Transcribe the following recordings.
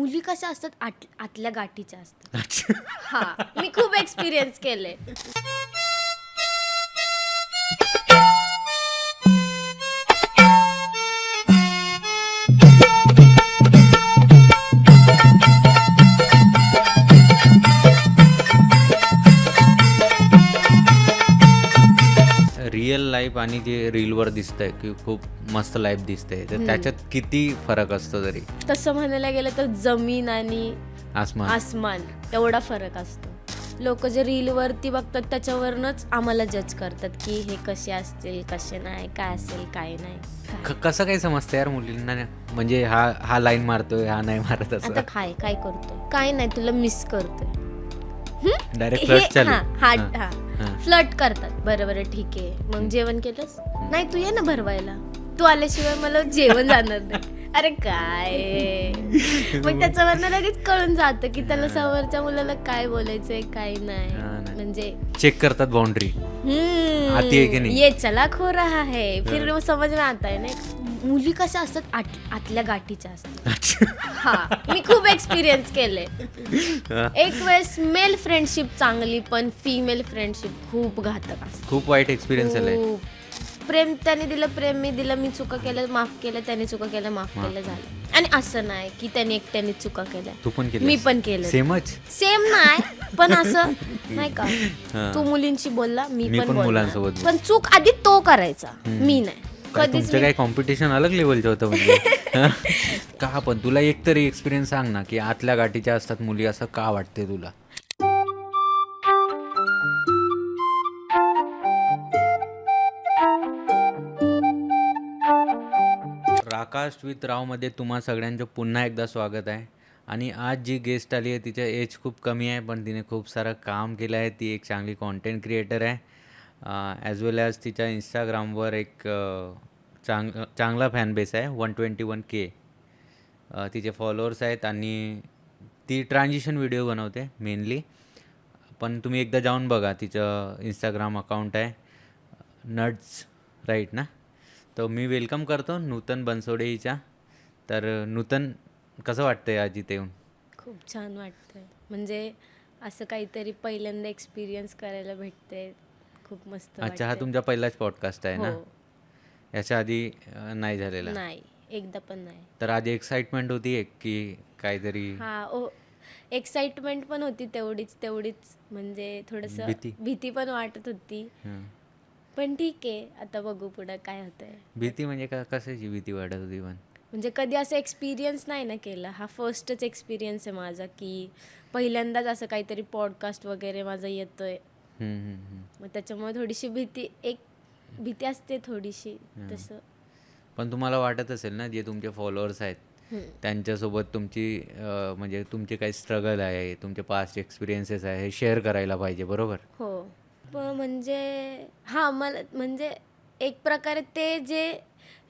मुली कशा असतात आतल्या गाठीच्या असतात. अच्छा. हा, मी खूप एक्सपिरियन्स केले. रिअल लाईफ आणि जे रीलवर दिसतंय की खूप मस्त लाईफ दिसते, तर त्याच्यात किती फरक असतो तरी? तसं म्हणायला गेलं तर जमीन आणि आसमान. आसमान एवढा फरक असतो. लोक जे रीलवरती बघतात त्याच्यावरनच आम्हाला जज करतात की हे कसे असतील, कसे नाही, काय असेल, काय नाही. कसं काय समजतं यार मुलींना, म्हणजे हा लाईन मारतोय, हा नाही मारत, आता असं काय करतोय, काय नाही, तुला मिस करतोय. डायरेक्ट फ्लर्ट चालू. फ्लर्ट करतात. बरं ठीक आहे, मग जेवण केलंस? नाही, तू ये ना भरवायला, तू आल्याशिवाय मला जेवण जाणार नाही. अरे काय, मग त्याच्यावरनं लगेच कळून जातं की त्याला समोरच्या मुलाला काय बोलायचंय, काय नाही. म्हणजे चेक करतात बाउंड्री आती आहे की नाही. ये चला खो रहा है, फिर वो समझ में आता है ना. मुली कशा असतात आतल्या गाठीच्या असतात. हा, मी खूप एक्सपिरियन्स केले. एक वेळेस मेल फ्रेंडशिप चांगली, पण फिमेल फ्रेंडशिप खूप घातक असते. खूप वाईट एक्सपिरियन्स आलाय. प्रेम त्याने दिलं, प्रेम मी दिलं, मी चुका केलं माफ केलं, त्याने चुका केलं माफ केलं, झालं. आणि असं नाही की त्याने एकट्याने चुका केल्या, तू पण केलं, मी पण केलं. सेम नाही, पण असं नाही का, तू मुलींशी बोलला, मी पण मुलांसोबत, पण चूक आधी तो करायचा, मी नाही. कधीच काय कॉम्पिटिशन अलग लेवलचं होतं म्हणजे. का पण तुला एक तरी एक्सपिरियन्स सांग ना, की आतल्या गाठीच्या असतात मुली, असं का वाटते तुला? राकाश विथ रावमध्ये तुम्हा सगळ्यांचं पुन्हा एकदा स्वागत आहे. आणि आज जी गेस्ट आली आहे तिचं एज खूप कमी आहे, पण तिने खूप सारं काम केलं आहे. ती एक चांगली कॉन्टेंट क्रिएटर आहे. ॲज वेल ॲज तिच्या इंस्टाग्रामवर एक चांगला फॅन बेस आहे, 121K तिचे फॉलोअर्स आहेत. आणि ती ट्रान्झिशन व्हिडिओ बनवते मेनली, पण तुम्ही एकदा जाऊन बघा. तिचं इंस्टाग्राम अकाउंट आहे नट्स, राईट ना. तर मी वेलकम करतो नूतन बनसोडे हिच्या. तर नूतन, कसं वाटतंय आज इथे येऊन? खूप छान वाटतंय, म्हणजे असं काहीतरी पहिल्यांदा एक्सपिरियन्स करायला भेटते, खूप मस्त. अच्छा, हा तुमचा पहिलाच पॉडकास्ट आहे ना? हो. याच्या आधी नाही झालेला? नाही, एकदा पण नाही. तर आज एक्साइटमेंट होती एक की काहीतरी? एक्साइटमेंट पण होती तेवढीच, म्हणजे थोडंसं भीती पण वाटत होती. पण ठीक आहे, आता बघू पुढं काय होतंय. भीती म्हणजे कशाची भीती वाटत होती पण? म्हणजे कधी असं एक्सपिरियन्स नाही ना केलं, हा फर्स्टच एक्सपिरियन्स आहे माझा, की पहिल्यांदाच असं काहीतरी पॉडकास्ट वगैरे माझं येतोय. मग त्याच्यामुळे थोडीशी भीती असते थोडीशी तसं. पण तुम्हाला वाटत असेल ना, जे तुमचे फॉलोअर्स आहेत त्यांच्यासोबत तुमची म्हणजे तुमचे काही स्ट्रगल आहे, तुमचे पास्ट एक्सपिरियन्सेस आहे, हे शेअर करायला पाहिजे, बरोबर? हो, म्हणजे मला म्हणजे एक प्रकारे ते जे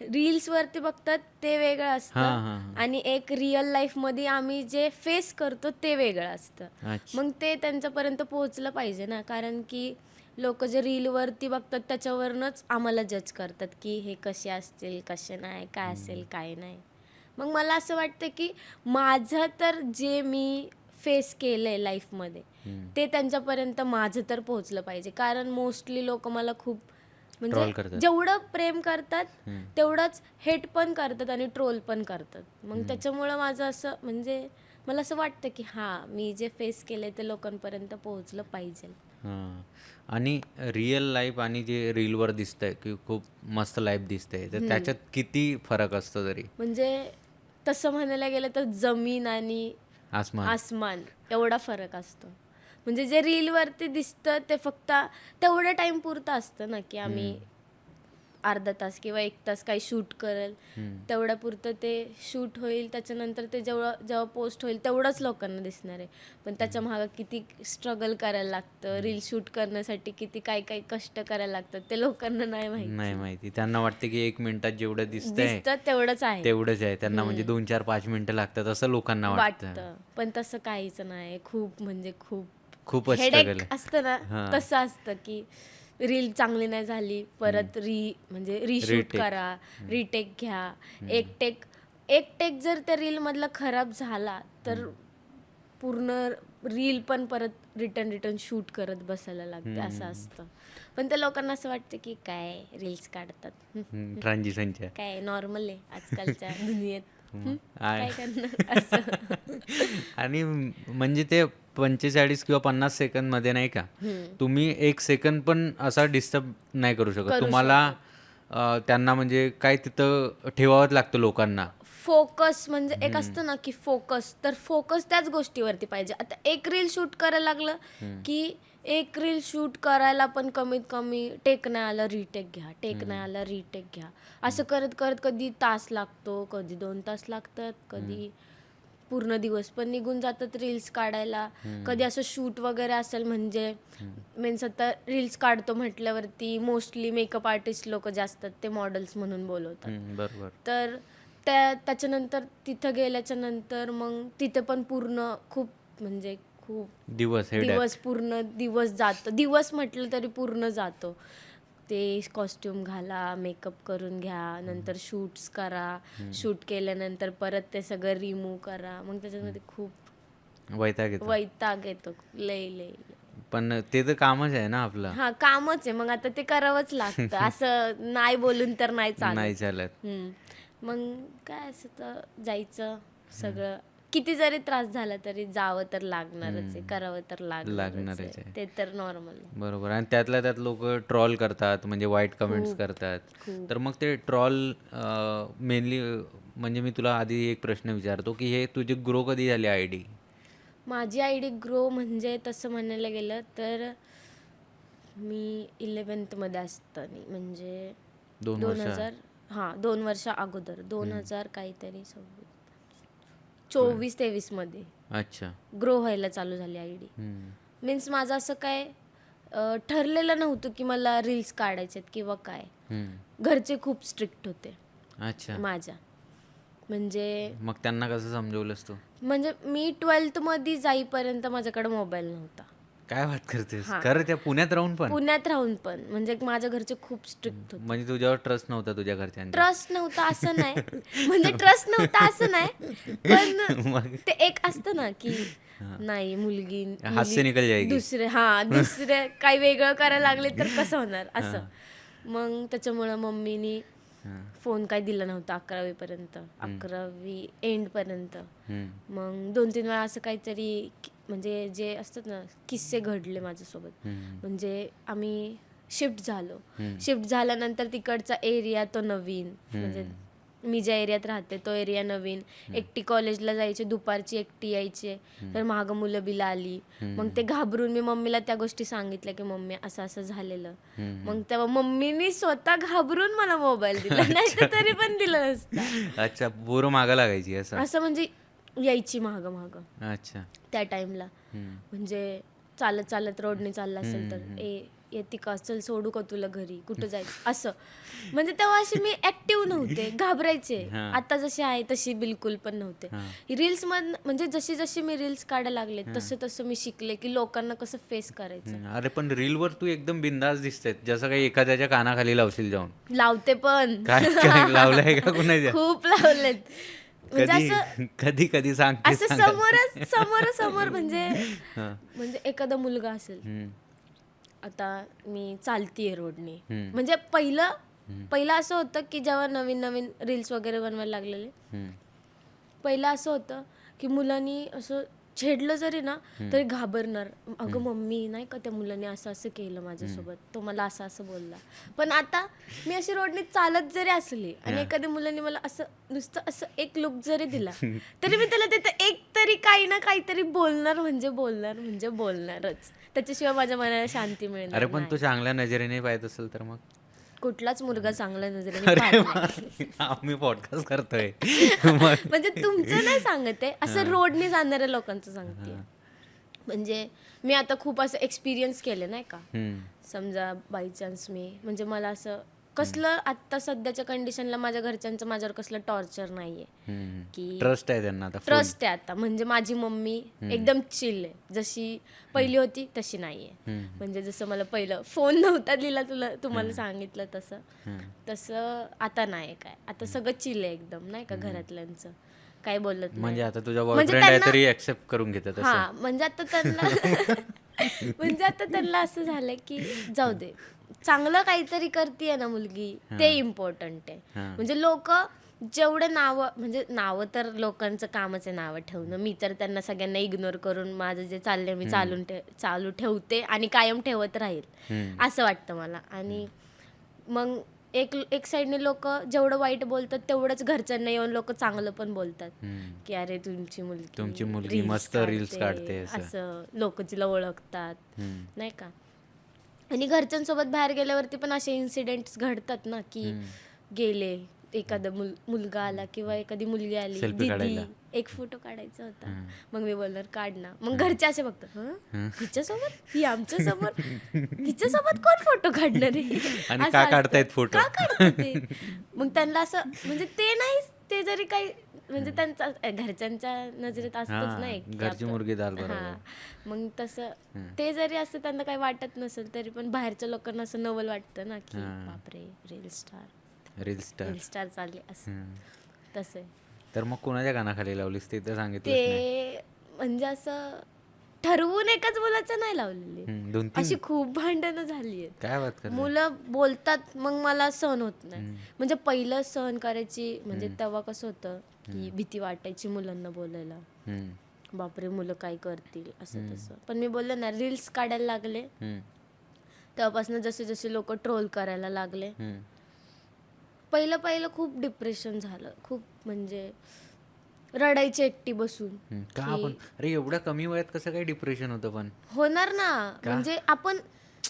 रील्सवरती बघतात ते वेगळं असतं, आणि एक रिअल लाईफमध्ये आम्ही जे फेस करतो ते वेगळं असतं. मग ते त्यांच्यापर्यंत पोहोचलं पाहिजे ना, कारण की लोक जे रीलवरती बघतात त्याच्यावरनच आम्हाला जज करतात की हे कसे असतील, कसे नाही, काय असेल, काय नाही. मग मला असं वाटतं की माझं तर जे मी फेस केलं आहे लाईफमध्ये ते त्यांच्यापर्यंत माझं तर पोहोचलं पाहिजे. कारण मोस्टली लोक मला खूप म्हणजे जेवढं प्रेम करतात तेवढंच हेट पण करतात आणि ट्रोल पण करतात. मग त्याच्यामुळं माझं असं म्हणजे मला असं वाटतं की मी जे फेस केलंय ते लोकांपर्यंत पोहोचलं पाहिजे. आणि रिअल लाईफ आणि जे रीलवर दिसतंय की खूप मस्त लाईफ दिसते, तर त्याच्यात किती फरक असतो तरी? म्हणजे तसं म्हणायला गेलं तर जमीन आणि आसमान एवढा फरक असतो. म्हणजे जे रीलवरती दिसतं ते फक्त तेवढ्या टाइम पुरतं असतं ना, की आम्ही अर्धा तास किंवा 1 तास काही शूट करेल, तेवढ्या पुरतं ते शूट होईल. त्याच्यानंतर ते जेव्हा पोस्ट होईल तेवढंच लोकांना दिसणार आहे. पण त्याच्या मागं किती स्ट्रगल करायला लागतं, रील शूट करण्यासाठी किती काय कष्ट करायला लागतात ते लोकांना नाही माहिती. त्यांना वाटतं की 1 मिनिटात जेवढं दिसतंय तेवढंच आहे त्यांना, म्हणजे 2-4-5 मिनिटं लागतात असं लोकांना वाटतं. पण तसं काहीच नाही. खूप हेडेक हेडेक असतं ना, तसं असतं की रील चांगली नाही झाली, परत रिशूट करा, रिटेक घ्या, एक टेक एक टेक जर त्या रील मधला खराब झाला तर पूर्ण रील पण परत रिटर्न शूट करत बसायला लागते, असं असतं. पण त्या लोकांना असं वाटतं की काय रील्स काढतात, ट्रान्झिशनच्या काय नॉर्मल आहे आजकालच्या दुनियेत, काय करणार असं. आणि म्हणजे ते 45 किंवा 50 सेकंद मध्ये नाही का, तुम्ही 1 सेकंद पण असा डिस्टर्ब नाही करू शकत. तुम्हाला त्यांना म्हणजे काय तिथं ठेवावंच लागतं लोकांना. फोकस म्हणजे एक असतं ना की फोकस, तर फोकस त्याच गोष्टीवरती पाहिजे. आता एक रील शूट करायला लागलं की एक रील शूट करायला पण कमीत कमी टेक नाही आला रिटेक घ्या, टेक नाही आला रिटेक घ्या, असं करत करत कधी तास लागतो, कधी 2 तास लागतात, कधी पूर्ण दिवस पण निघून जातात रील्स काढायला. कधी असं शूट वगैरे असेल म्हणजे मीन्स आता रील्स काढतो म्हटल्यावरती मोस्टली मेकअप आर्टिस्ट लोक जे असतात ते मॉडेल्स म्हणून बोलवतात. बरोबर. तर त्याच्यानंतर तिथं गेल्याच्या नंतर मग तिथे पण पूर्ण खूप म्हणजे खूप दिवस पूर्ण दिवस जातो. दिवस म्हटलं तरी पूर्ण जातो. ते कॉस्ट्युम घाला, मेकअप करून घ्या, नंतर शूट्स करा, शूट केल्यानंतर परत ते सगळं रिमूव्ह करा. मग त्याच्यामध्ये खूप वैताग येतो, लय लय. पण ते तर कामच आहे ना आपलं. हा कामच आहे, मग आता ते करावंच लागतं. असं नाही बोलून तर नाही चालत. मग काय असं तर जायचं, सगळं किती जरी त्रास झाला तरी जावं तर लागणारच आहे, करावं तर लागणारच आहे, ते तर नॉर्मल. बरोबर. आणि त्यातल्या त्यात लोक ट्रॉल करतात, म्हणजे वाईट कमेंट्स करतात. तर मग ते ट्रॉल मेनली म्हणजे मी तुला आधी एक प्रश्न विचारतो की हे तुझी ग्रो कधी झाली आयडी? माझी आयडी ग्रो म्हणजे तसं म्हणायला गेलं तर मी 11th मध्ये असताना, म्हणजे 2000 2 वर्ष अगोदर, 2000 काहीतरी 24-23 मध्ये अच्छा ग्रो व्हायला चालू झाली आयडी. मीन्स माझं असं काय ठरलेलं नव्हतं की मला रील्स काढायचे किंवा काय. घरचे खूप स्ट्रिक्ट होते अच्छा माझ्या, म्हणजे मग त्यांना कसं समजवलंस तू? म्हणजे मी 12th मध्ये जाईपर्यंत माझ्याकडे मोबाईल नव्हता. काय बात करतेस? खरं त्या पुण्यात राहून पण? पुण्यात राहून पण, म्हणजे माझ्या घरचे खूप स्ट्रिक्ट होते. म्हणजे तुझ्यावर ट्रस्ट नव्हता तुझ्या घरच्यांचा? ट्रस्ट नव्हता असं नाही, म्हणजे ट्रस्ट नव्हता असं नाही, पण ते एक असतं ना की नाही मुलगी हास्य निकल जाएगी. दुसरे काही वेगळं करायला लागले तर कसं होणार असं. मग त्याच्यामुळं मम्मीनी फोन काय दिला नव्हता 11वी पर्यंत, 11वी एंड पर्यंत. मग 2-3 वेळा असं काहीतरी म्हणजे जे असतात ना किस्से घडले माझ्यासोबत. म्हणजे आम्ही शिफ्ट झाल्यानंतर तिकडचा एरिया तो नवीन, म्हणजे मी ज्या एरियात राहते तो एरिया नवीन, एकटी कॉलेजला जायचे, दुपारची एकटी यायचे, तर मागं मुलं बिलं आली. मग ते घाबरून मी मम्मीला त्या गोष्टी सांगितल्या की मम्मी असं असं झालेलं. मग तेव्हा मम्मीनी स्वतः घाबरून मला मोबाईल दिला, नाही तर तरी पण दिलं नसतं. अच्छा, पोरं मागं लागायची असं म्हणजे यायची मागं. अच्छा. त्या टाइमला म्हणजे चालत रोडने चालला असेल तर येते का, चल सोडू का तुला घरी, कुठं जायचं असं. म्हणजे तेव्हा अशी मी ऍक्टिव्ह नव्हते, घाबरायचे. आता जशी आहे तशी बिलकुल पण नव्हते. रील्स म्हणजे जशी मी रील्स काढायला लागले तसं मी शिकले की लोकांना कसं फेस करायचं. अरे पण रीलवर तू एकदम बिंदास दिसते, जसं काही एखाद्याच्या कानाखाली लावशील जाऊन. लावते पण. काय लावलंय का कुणाच्या? खूप लावलेत. म्हणजे कधी सांग. असं समोर म्हणजे एखादा मुलगा असेल, आता मी चालतीये रोडने, म्हणजे पहिलं असं होतं की जेव्हा नवीन रील्स वगैरे बनवायला लागलेले, पहिलं असं होतं की मुलांनी असं छेडलं जरी ना तरी घाबरणार, अगं मम्मी नाही का त्या मुलाने असं केलं माझ्यासोबत, तो मला असं बोलला. पण आता मी अशी रोडने चालत जरी असली आणि एखाद्या मुलाने मला असं नुसतं असं एक लुक जरी दिला तरी मी त्याला तिथं एक तरी काही ना काहीतरी बोलणारच. त्याच्याशिवाय माझ्या मनाला शांती मिळणार. अरे पण तू चांगल्या नजरेने पाहत असेल तर मग कुठलाच मुलगा चांगल्या नजरेने पाहत नाही. आम्ही पॉडकास्ट करतोय म्हणजे तुमचं नाही सांगते, असं रोडने जाणाऱ्या लोकांचं सांगते. म्हणजे मी आता खूप असं एक्सपिरियन्स केलं नाही का. समजा बाय चान्स म्हणजे मला असं कसलं आत्ता सध्याच्या कंडिशनला माझ्या घरच्यांचं माझ्यावर कसलं टॉर्चर नाहीये की ट्रस्ट आहे त्यांना आता full. ट्रस्ट आहे आता. म्हणजे माझी मम्मी एकदम चिल आहे, जशी पहिली होती तशी नाहीये. म्हणजे जसं मला पहिलं फोन नव्हता दिला तुम्हाला सांगितलं तसं आता नाही काय. आता सगळं चिल आहे एकदम, नाही का, घरातल्यांचं काय बोलत नाही. म्हणजे आता तुझा बॉयफ्रेंड आहे तरी ऍक्सेप्ट करून घेतात असं. हा म्हणजे आता त्यांना म्हणजे आता त्यांना असं झालं की जाऊ दे, चांगलं काहीतरी करतीये ना मुलगी, ते इम्पॉर्टंट आहे. म्हणजे लोक जेवढे म्हणजे नावं तर लोकांचं कामच आहे नावं ठेवणं. मी तर त्यांना सगळ्यांना इग्नोर करून माझं जे चाललंय मी चालू ठेवते आणि कायम ठेवत राहील असं वाटतं मला. आणि मग एक साईडने लोक जेवढं वाईट बोलतात तेवढंच घरच्यांना येऊन लोक चांगलं पण बोलतात की अरे तुमची मुलगी मस्त रील्स काढते असं लोक तिला ओळखतात, नाही का. आणि घरच्यांसोबत बाहेर गेल्यावरती पण असे इन्सिडेंट्स घडतात ना की गेले, एखादा मुलगा आला किंवा एखादी मुलगी आली, दीदी एक फोटो काढायचा होता, मग मी बोलणार काढ ना. मग घरचे असे बघतात, हिच्यासोबत, ही आमच्यासोबत, हिच्यासोबत कोण फोटो काढणार आहे, का काढतायत फोटो, का काढतात ते. मग त्यांना असं म्हणजे ते नाही, ते जरी काही म्हणजे त्यांचा घरच्यांच्या नजरेत असतच नाही घरची मुलगी दाल बरोबर. हा, मग तसं ते जरी असं त्यांना काही वाटत नसेल तरी पण बाहेरच्या लोकांना असं नवल वाटतं ना की बापरे रील स्टार चालले असं तसं. तर मग कोणाच्या कानाखाली लावलीस ते तर सांगितलं ते म्हणजे असं ठरवून एकाच मुलाचं नाही लावलेली, अशी खूप भांडणं झाली आहेत. काय बात करते. मुलं बोलतात मग मला सहन होत नाही. म्हणजे पहिलं सहन करायची, म्हणजे तेव्हा कसं होतं की भीती वाटायची मुलांना बोलायला, बापरे मुलं काय करतील असं तसं. पण मी बोलले ना, रील्स काढायला लागले तेव्हापासून जसे जसे लोक ट्रोल करायला लागले, पहिलं खूप डिप्रेशन झालं, खूप म्हणजे रडायची एकटी बसून. का आपण अरे एवढ्या कमी वयात कसं काय डिप्रेशन होतं. पण होणार ना, म्हणजे आपण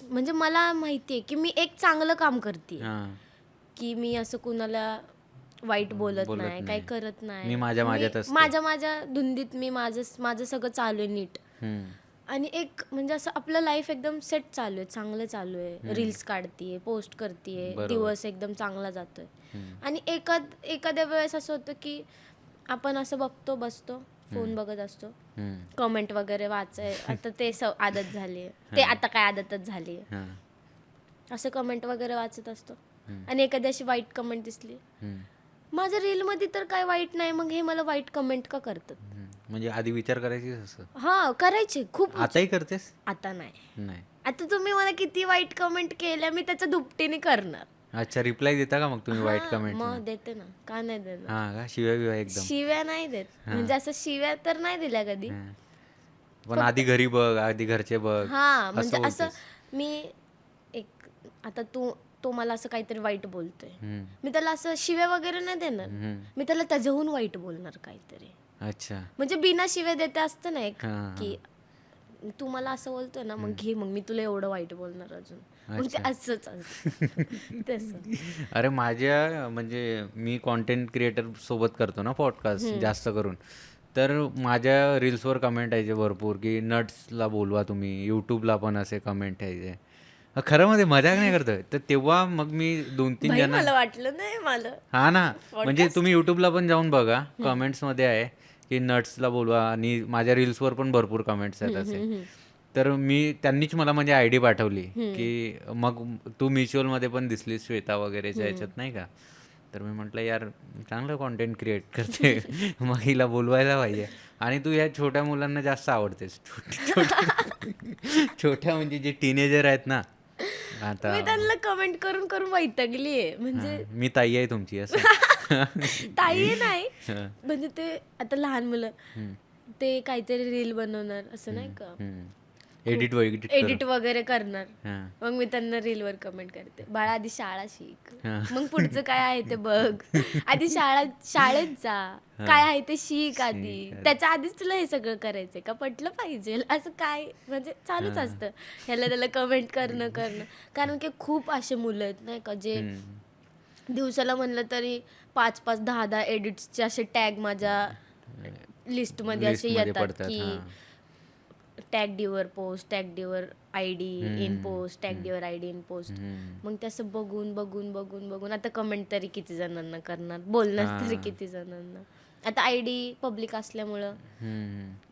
म्हणजे मला माहितीये की मी एक चांगलं काम करते, की मी असं कुणाला वाईट बोलत नाही, काही करत नाही, मी माझ्या धुंदीत मी माझं सगळं चालू आहे नीट. आणि एक म्हणजे असं आपलं लाईफ एकदम सेट चालू आहे, चांगलं चालू आहे, रील्स काढतीये, पोस्ट करतीये, दिवस एकदम चांगला जातोय. आणि एखाद्या वेळेस असं होतं की आपण असं बसतो फोन बघत असतो, कमेंट वगैरे वाचाय, आता ते आदत झाली, ते आता काय आदतच झाली, असं कमेंट वगैरे वाचत असतो आणि एखादी अशी वाईट कमेंट दिसली, माझ्या रील मध्ये तर काय वाईट नाही, मग हे मला वाईट कमेंट का करतात. म्हणजे आधी विचार करायची असं. हा करायचे खूप. आताही करतेस? आता नाही. आता तुम्ही मला किती वाईट कमेंट केल्या मी त्याच्या दुपटीने करणार. अच्छा, रिप्लाय देता का मग तुम्ही वाईट कमेंट? मग देते ना, का नाही देणार. हा का, शिव्या एकदम? शिव्या नाही देत, म्हणजे असं शिव्या तर नाही दिल्या कधी, पण आधी घरी बघ, आधी घरचे बघ. हा म्हणजे असं मी एक आता तो मला असं काहीतरी वाईट बोलतोय, मी त्याला असं शिव्या वगैरे नाही देणार, मी त्याला त्याच्याहून वाईट बोलणार काहीतरी. अच्छा, म्हणजे बिना शिव्या देते असतं ना एक, की तू मला असं बोलतोय ना, मग घे, मग मी तुला एवढं वाईट बोलणार अजून, मग ते असंच तसं. अरे माझ्या म्हणजे मी कॉन्टेंट क्रिएटर सोबत करतो ना पॉडकास्ट जास्त करून, तर माझ्या रील्सवर कमेंट यायचे भरपूर की नट्सला बोलवा तुम्ही, यूट्यूबला पण असे कमेंट यायचे. खरं मध्ये मजाक नाही करतोय. तर तेव्हा मग मी 2-3 जण, मला वाटलं नाही मला, हा ना, म्हणजे तुम्ही युट्यूबला पण जाऊन बघा, कमेंट्स मध्ये आहे की नट्सला बोलवा, आणि माझ्या रील्सवर पण भरपूर कमेंट्स आहेत असे. तर त्यांनीच मला म्हणजे आयडी पाठवली की मग तू म्युच्युअलमध्ये पण दिसली श्वेता वगैरेच्या ह्याच्यात, नाही का. तर मी म्हटलं यार चांगलं कॉन्टेंट क्रिएट करते, मग हिला बोलवायला पाहिजे. आणि तू या छोट्या मुलांना जास्त आवडतेस, छोट्या म्हणजे जे टीनेजर आहेत ना. आता मी त्यांना कमेंट करून करून वैतागलीये, म्हणजे मी ताई आहे तुमची असं. ताई नाही, म्हणजे ते आता लहान मुलं ते काहीतरी रील बनवणार असं, नाही का, एडिट वगैरे करणार, मग मी त्यांना रीलवर कमेंट करते, बाळा आधी शाळा शिक, मग पुढचं काय आहे ते बघ, आधी शाळेत जा, काय आहे ते शिक आधी, त्याच्या आधीच तुला हे सगळं करायचंय का, पटलं पाहिजे असं काय, म्हणजे चालूच असतं ह्याला त्याला कमेंट करणं. कारण की खूप असे मुलं आहेत, नाही का, जे दिवसाला म्हणलं तरी 5-5, 10-10 एडिट्सचे असे टॅग माझ्या लिस्टमध्ये असे येतात की tag your post, tag your ID in post, tag your ID in post. मग ते असं बघून बघून बघून बघून आता कमेंट तरी किती जणांना करणार, बोलणार तरी किती जणांना. आता ID पब्लिक असल्यामुळं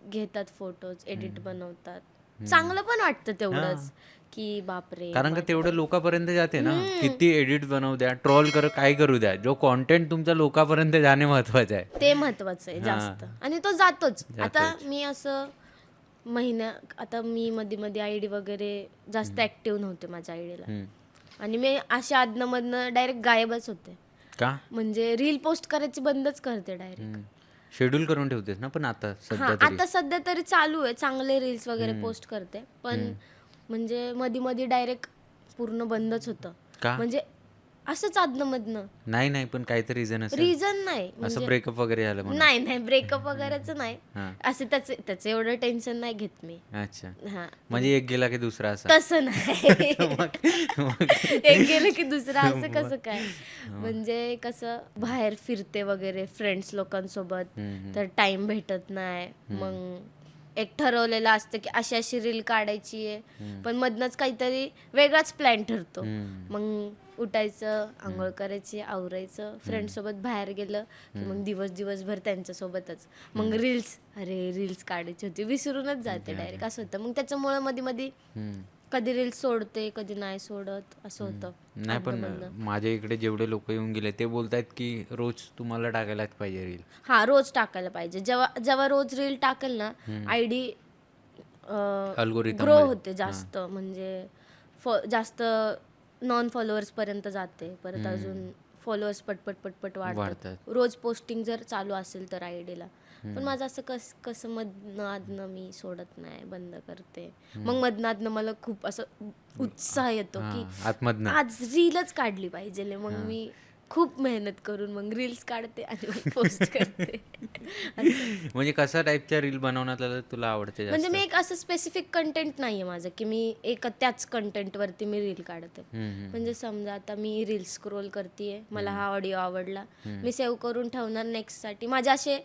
घेतात फोटोज, एडिट बनवतात. चांगलं पण वाटतं तेवढंच की बापरे. कारण का तेवढं लोकांपर्यंत जाते ना, किती एडिट बनवू द्या, ट्रोल काय करू द्या, जो कॉन्टेंट तुमच्या लोकांपर्यंत जाणे महत्वाचं आहे. ते महत्वाचं आहे जास्त, आणि तो जातोच. आता मी असं आता मी मध्ये मध्ये ID वगैरे जास्त ऍक्टिव्ह नव्हते माझ्या आयडीला, आणि मी अशा आदनमधनं डायरेक्ट गायबच होते. का म्हणजे रील पोस्ट करायची बंदच करते डायरेक्ट. शेड्यूल करून ठेवतेस ना, पण आता सध्या हा, तरी आता सध्या तरी चालू आहे, चांगले रील्स वगैरे पोस्ट करते, पण म्हणजे मध्ये मध्ये डायरेक्ट पूर्ण बंदच होतं. का म्हणजे असंच आदनमधनं. नाही पण काहीतरी रिझन असेल, रिझन नाही असं म्हणजे ब्रेकअप वगैरे झालं म्हणून. नाही ब्रेकअप वगैरेचं नाही, हा. असं त्याचं एवढं टेन्शन नाही घेत मी. अच्छा, हा, म्हणजे एक गेला की दुसरा असा. तसं नाही. एक गेलं की दुसरं असं कसं काय. म्हणजे कसं बाहेर फिरते वगैरे फ्रेंड्स लोकांसोबत, तर टाइम भेटत नाही. मग एक ठरवलेलं असतं की अशी रील काढायची आहे, पण मधनच काहीतरी वेगळाच प्लॅन ठरतो. मग उठायचं, आंघोळ करायची, आवरायचं, फ्रेंड सोबत बाहेर गेलं की मग दिवसभर त्यांच्यासोबतच. मग रील्स काढायची होती, विसरूनच जाते डायरेक्ट, असं होतं. मग त्याच्यामुळे मध्ये मध्ये कधी रील्स सोडते, कधी नाही सोडत, असं होतं. नाही, पण माझ्या इकडे जेवढे लोक येऊन गेले ते बोलतायत की रोज तुम्हाला टाकायलाच पाहिजे रील. हा, रोज टाकायला पाहिजे. जेव्हा रोज रील टाकेल ना, आयडी अल्गोरिदम ग्रो होते जास्त, म्हणजे जास्त नॉन फॉलोअर्स पर्यंत जाते. परत अजून फॉलोअर्स पटपट वाढतात रोज पोस्टिंग जर चालू असेल तर आयडीला. पण माझं असं कसं मधनं मी सोडत नाही, बंद करते. मग मधनं मला खूप असं उत्साह येतो की आतमधनं आज रीलच काढली पाहिजे. मग मी खूप मेहनत करून मग रील्स काढते आणि मग पोस्ट करते. म्हणजे कशा टाईपच्या रील बनवण्यात तुला आवडते म्हणजे जास्त? मी एक असं स्पेसिफिक कंटेंट नाहीये माझं की मी त्याच कंटेंट वरती मी रील काढते. म्हणजे समजा आता मी रील स्क्रोल करतेय, मला हा ऑडिओ आवडला, मी सेव्ह करून ठेवणार नेक्स्ट साठी. माझे असे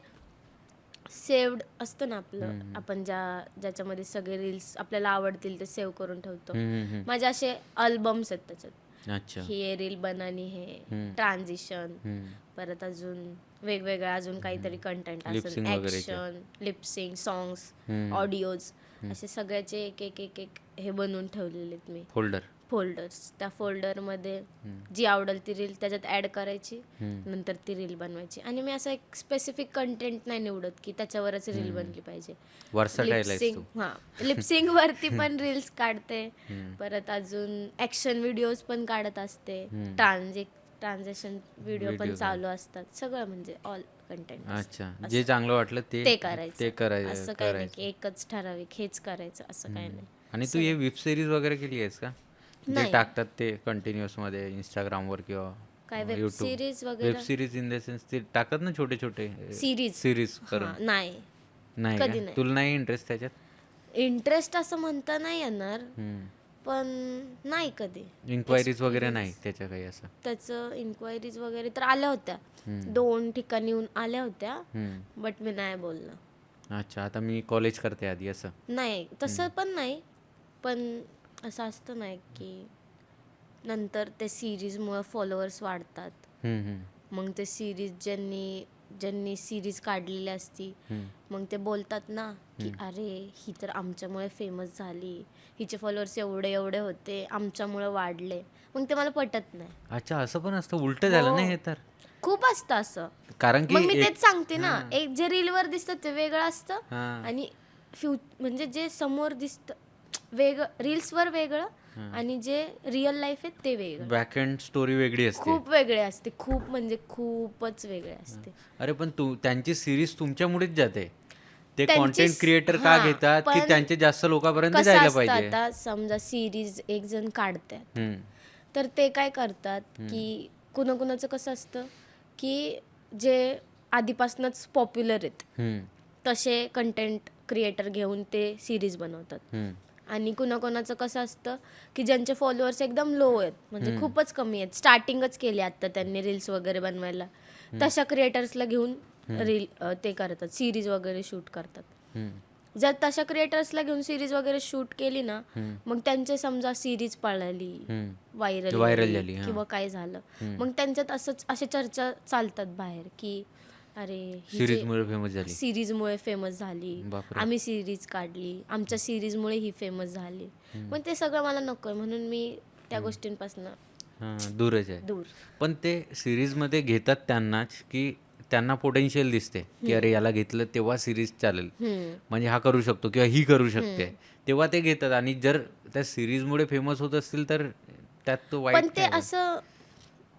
सेव्ड असतं ना आपलं, आपण ज्याच्यामध्ये सगळे रील्स आपल्याला आवडतील ते सेव्ह करून ठेवतो. माझे असे अल्बम्स आहेत त्याच्यात. अच्छा, ही रील बनानी है, ट्रान्झिशन, परत अजून वेगवेगळं अजून काहीतरी कंटेंट असेल, ऍक्शन, लिपसिंग, सॉंग्स, ऑडिओज, असे सगळ्याचे एक एक एक एक हे बनवून ठेवलेले आहेत मी फोल्डर्स. त्या फोल्डरमध्ये जी आवडेल ती रील त्याच्यात ऍड करायची, नंतर ती रील बनवायची. आणि मी असं एक स्पेसिफिक कंटेंट नाही निवडत की त्याच्यावरच रील बनली पाहिजे. लिपसिंग वरती पण रील्स काढते, परत अजून ऍक्शन व्हिडिओज पण काढत असते, ट्रान्झॅक्शन व्हिडिओ पण चालू असतात, सगळं म्हणजे ऑल कंटेंट. अच्छा, जे चांगलं वाटलं ते करायचं, असं काही नाही की एकच ठराविक हेच करायचं, असं काही नाही. आणि तू हे वेब सिरीज वगैरे केली आहेस का, जे टाकतात ते कंटिन्युअस मध्ये इंस्टाग्रामवर किंवा काय वेब सिरीज वगैरे? Web series in the sense ते टाकतात ना छोटे सिरीज करून. नाही, कधी नाही. तुला नाही इंटरेस्ट त्याच्यात? इंटरेस्ट असं म्हणता नाही येणार, पण नाही कधी. इन्क्वायरीज वगैरे नाही त्याच्या काही असं? त्याचं इन्क्वायरीज वगैरे तर आल्या होत्या, 2 ठिकाणी आल्या होत्या, बट मी नाही बोललो. अच्छा, आता मी कॉलेज करते आधी असं? नाही, तसं पण नाही, पण असं असतं नाही की नंतर ते सिरीजमुळे फॉलोअर्स वाढतात. मग ते सिरीज ज्यांनी सिरीज काढलेली असती, मग ते बोलतात ना की अरे ही तर आमच्यामुळे फेमस झाली, हिचे फॉलोअर्स एवढे होते, आमच्यामुळे वाढले. मग ते मला पटत नाही. अच्छा, असं पण असतं? उलट झालं ना हे तर. खूप असतं असं. कारण की मग मी तेच सांगते ना, एक जे रीलवर दिसतं ते वेगळं असतं, आणि म्हणजे जे समोर दिसतं वेगळं, रील्सवर वेगळं, आणि जे रिअल लाईफ आहे ते वेगळं. बॅक एंड स्टोरी वेगळी असते, खूप वेगळे असते, खूप म्हणजे खूपच वेगळे असते. अरे पण त्यांची सिरीज तुमच्यामुळेच जाते. ते कंटेंट क्रिएटर का घेतात की त्यांचे जास्त लोकांपर्यंत जायला पाहिजे. आता समजा सिरीज एक जण काढतात, तर ते काय करतात की कुणाकुणाचं कसं असतं की जे आधीपासूनच पॉप्युलर आहेत तसे कंटेंट क्रिएटर घेऊन ते सिरीज बनवतात. आणि कुणाकुणाचं कसं असतं की ज्यांचे फॉलोअर्स एकदम लो आहेत, म्हणजे खूपच कमी आहेत, स्टार्टिंगच केली आता त्यांनी रील्स वगैरे बनवायला, तशा क्रिएटर्सला घेऊन रील ते करतात, सिरीज वगैरे शूट करतात. जर तशा क्रिएटर्सला घेऊन सिरीज वगैरे शूट केली ना, मग त्यांचे समजा सिरीज पळाली, व्हायरल झाली, किंवा काय झालं, मग त्यांच्यात असंच अशा चर्चा चालतात बाहेर की अरे सिरीजमुळे फेमस झाली, सिरीजमुळे फेमस झाली, आम्ही सिरीज काढली, आमच्या सिरीजमुळे ही फेमस झाली. पण ते सगळं मला नकोय, म्हणून मी त्या गोष्टींपासून दूरच आहे. दूर. पण ते सिरीजमध्ये घेतात त्यांनाच की त्यांना पोटेन्शियल दिसते की अरे याला घेतलं तेव्हा सिरीज चालेल, म्हणजे हा करू शकतो किंवा ही करू शकते, तेव्हा ते घेतात. आणि जर त्या सिरीजमुळे फेमस होत असतील तर त्यात तो वाईट पण ते असं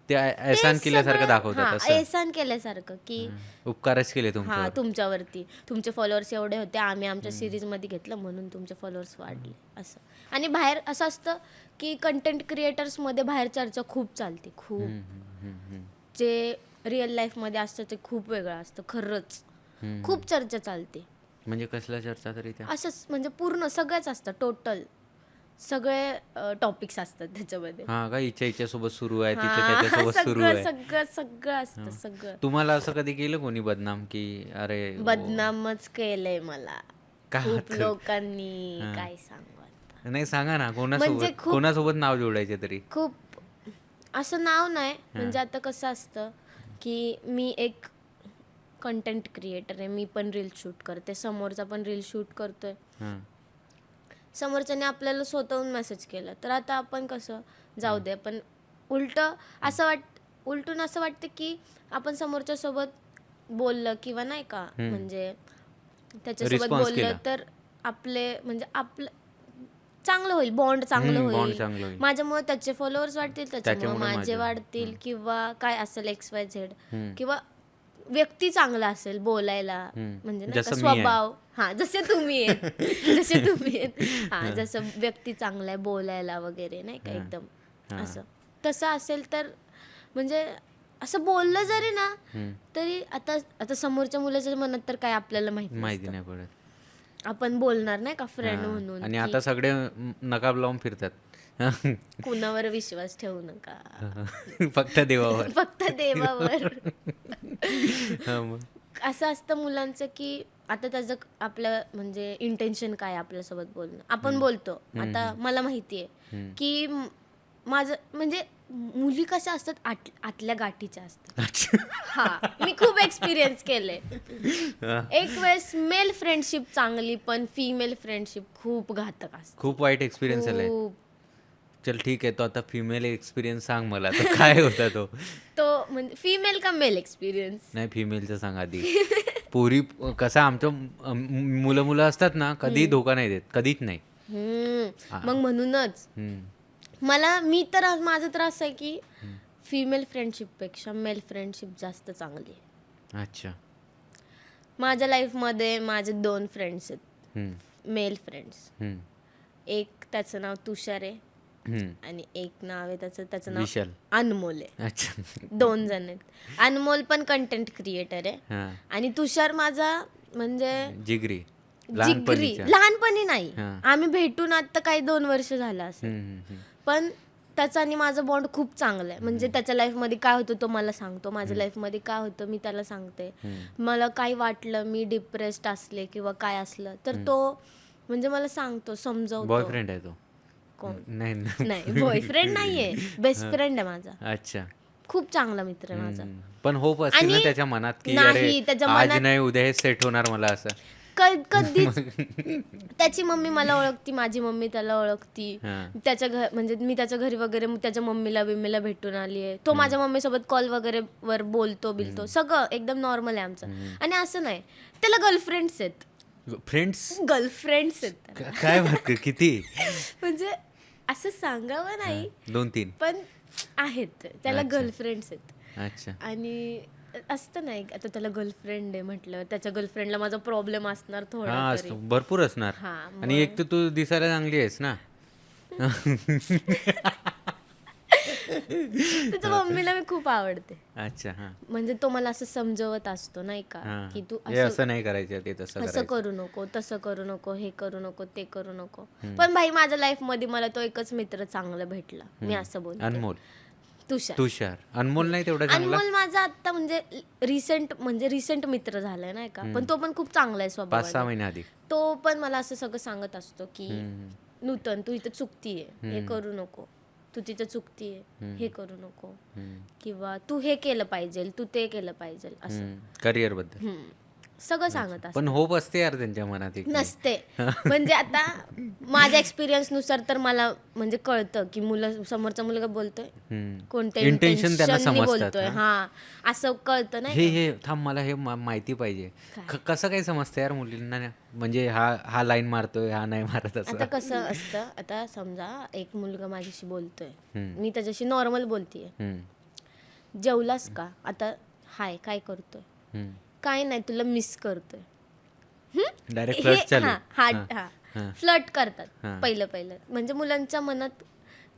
ते एहसान केल्यासारखं दाखवतात, असं एहसान केल्यासारखं की उपकारच केले हा तुमच्यावर. तुमच्यावरती तुमचे फॉलोअर्स एवढे होते, आम्ही आमच्या सिरीज मध्ये घेतलं म्हणून तुमचे फॉलोअर्स वाढले असं. आणि बाहेर असं असतं की कंटेंट क्रिएटर्स मध्ये बाहेर चर्चा खूप चालते, खूप जे रिअल लाईफ मध्ये असतं ते खूप वेगळं असतं. खरंच खूप चर्चा चालते. म्हणजे कसल्या चर्चा तरी त्या असंच म्हणजे पूर्ण सगळंच असतं, टोटल सगळे टॉपिक्स असतात त्याच्यामध्ये. हा का हिच्यासोबत सुरू आहे, तिच्या त्याच्यासोबत सुरू आहे, सगळं सगळं असतं सगळं. तुम्हाला असं कधी केलं कोणी बदनाम की अरे बदनामच केलंय मला का खूप लोकांनी, काय सांगू आता. नाही सांगा ना, म्हणजे कोणासोबत कोणासोबत नाव जोडायचे तरी. खूप असं नाव नाही, म्हणजे आता कसं असतं की मी एक कंटेंट क्रिएटर आहे, मी पण रील शूट करते, समोरचा पण रील शूट करतोय, समोरच्याने आपल्याला स्वतःहून मेसेज केला तर आता आपण कसं जाऊ दे, पण उलटून असं वाटतं की आपण समोरच्या सोबत बोललं किंवा नाही का, म्हणजे त्याच्यासोबत बोललं तर आपलं चांगलं होईल, बॉन्ड चांगलं होईल, माझ्यामुळे त्याचे फॉलोअर्स वाढतील, त्याच्यामुळे माझे वाढतील, किंवा काय असेल XYZ, किंवा व्यक्ती चांगला असेल बोलायला, म्हणजे नाही का स्वभाव, हा जसे तुम्ही आहेत हा, जसं व्यक्ती चांगला आहे बोलायला वगैरे नाही का, एकदम असं तसं असेल तर म्हणजे असं बोललं जरी ना तरी आता समोरच्या मुलाच्या मनात तर काय आपल्याला माहिती नाही पडत, आपण बोलणार नाही का फ्रेंड म्हणून. आणि आता सगळे नकाब लावून फिरतात, कुणावर विश्वास ठेवू नका, फक्त देवावर. फक्त देवावर. असं असतं मुलांचं की आता त्याचं आपलं म्हणजे इंटेन्शन काय आपल्यासोबत बोलणं, आपण बोलतो. आता मला माहितीये की माझं म्हणजे मुली कशा असतात आतल्या गाठीच्या असतात. हा मी खूप एक्सपिरियन्स केले. एक वेळेस मेल फ्रेंडशिप चांगली, पण फिमेल फ्रेंडशिप खूप घातक असते. खूप वाईट एक्सपिरियन्स आलाय. चल ठीक आहे, तो आता फिमेल एक्सपिरियन्स सांग मला, तो काय होता तो म्हणजे फिमेल का मेल एक्सपिरियन्स? नाही, फिमेलचं सांग आधी. पोरी कसं आमचं मुलं असतात ना, कधी धोका नाही देत, कधीच नाही. मग म्हणूनच माझं तर असं आहे की फिमेल फ्रेंडशिप पेक्षा मेल फ्रेंडशिप जास्त चांगली आहे. अच्छा. माझ्या लाईफमध्ये माझे 2 फ्रेंड्स आहेत, मेल फ्रेंड्स. एक त्याचं नाव तुषार आहे आणि एक नाव आहे त्याचं नाव विशाल, अनमोल आहे. अच्छा. 2 जण आहेत. अनमोल पण कंटेंट क्रिएटर आहे आणि तुषार माझा म्हणजे जिगरी लहानपणी नाही, आम्ही भेटून आता काही 2 वर्ष झालं असेल, पण त्याचा आणि माझा बॉन्ड खूप चांगला आहे. म्हणजे त्याच्या लाईफमध्ये काय होतं तो मला सांगतो, माझ्या लाईफमध्ये काय होतं मी त्याला सांगते. मला काही वाटलं, मी डिप्रेस्ड असले किंवा काय असलं तर तो म्हणजे मला सांगतो, समजावतो. बॉयफ्रेंड आहे तो? कोण? नाही, बॉयफ्रेंड नाहीये, बेस्ट फ्रेंड आहे माझा. अच्छा. खूप चांगला मित्र आहे माझा. पण होप असतील ना त्याच्या मनात की अरे आज नाही उद्या हे सेट होणार मला, असं कधीच. त्याची मम्मी मला ओळखती, माझी मम्मी त्याला ओळखती, म्हणजे मी त्याच्या घरी वगैरे त्याच्या मम्मीला भेटून आली आहे, तो माझ्या मम्मी सोबत कॉल वगैरे वर बोलतो सगळं एकदम नॉर्मल आहे आमचं. आणि असं नाही त्याला गर्लफ्रेंड्स आहेत. गर्लफ्रेंड्स आहेत काय बात, किती म्हणजे असं सांगावं नाही, 2-3 पण आहेत त्याला गर्लफ्रेंड्स आहेत. अच्छा. आणि असतं नाही आता त्याला गर्लफ्रेंड आहे म्हटलं, त्याच्या गर्लफ्रेंडला माझा प्रॉब्लेम असणार थोडा तरी, भरपूर असणार. आणि एक तर तू दिसायला चांगली आहेस ना. त्याच्या मम्मीला मी खूप आवडते. अच्छा. म्हणजे तो मला असं समजवत असतो नाही का की तू असं नाही करायचं, ते असं करू नको, तसं करू नको, हे करू नको, ते करू नको. पण भाई माझ्या लाईफ मध्ये मला तो एकच मित्र चांगला भेटला, मी असं बोलते. अनमोल. तुषार. अनमोल नाही तेवढा चांगला? अनमोल माझा आता म्हणजे रिसेंट मित्र झालाय नाही का, पण तो पण खूप चांगला आहे 5-6 स्वभावाने. महिने आधी. तो पण मला असं सगळं सांगत असतो की नूतन तू इथं चुकतीये, हे करू नको, तू तिथं चुकतीये, हे करू नको, किंवा तू हे केलं पाहिजे, तू ते केलं पाहिजे, असं करिअर बद्दल सगळं सांगत असतो. पण होप असते यार त्यांच्या मनात एक. नसते म्हणजे आता माझ्या एक्सपिरियन्स नुसार तर मला म्हणजे कळतं की समोरचा मुलगा बोलतोय कोणत्या इंटेन्शन त्यांना intentionनी समजतात. बोलतोय, हा असं कळतं नाही हे थांब, मला हे माहिती पाहिजे. कसं काय समजतं यार मुलींना, म्हणजे हा लाईन मारतोय, हा नाही मारत असं? आता कसं असतं, आता समजा एक मुलगा माझ्याशी बोलतोय, मी त्याच्याशी नॉर्मल बोलतीये, जेवलास का, आता हाय काय करतोय, काय नाही तुला मिस करतोय, डायरेक्ट फ्लर्ट चालू. फ्लर्ट करतात पहिलं म्हणजे मुलांच्या मनात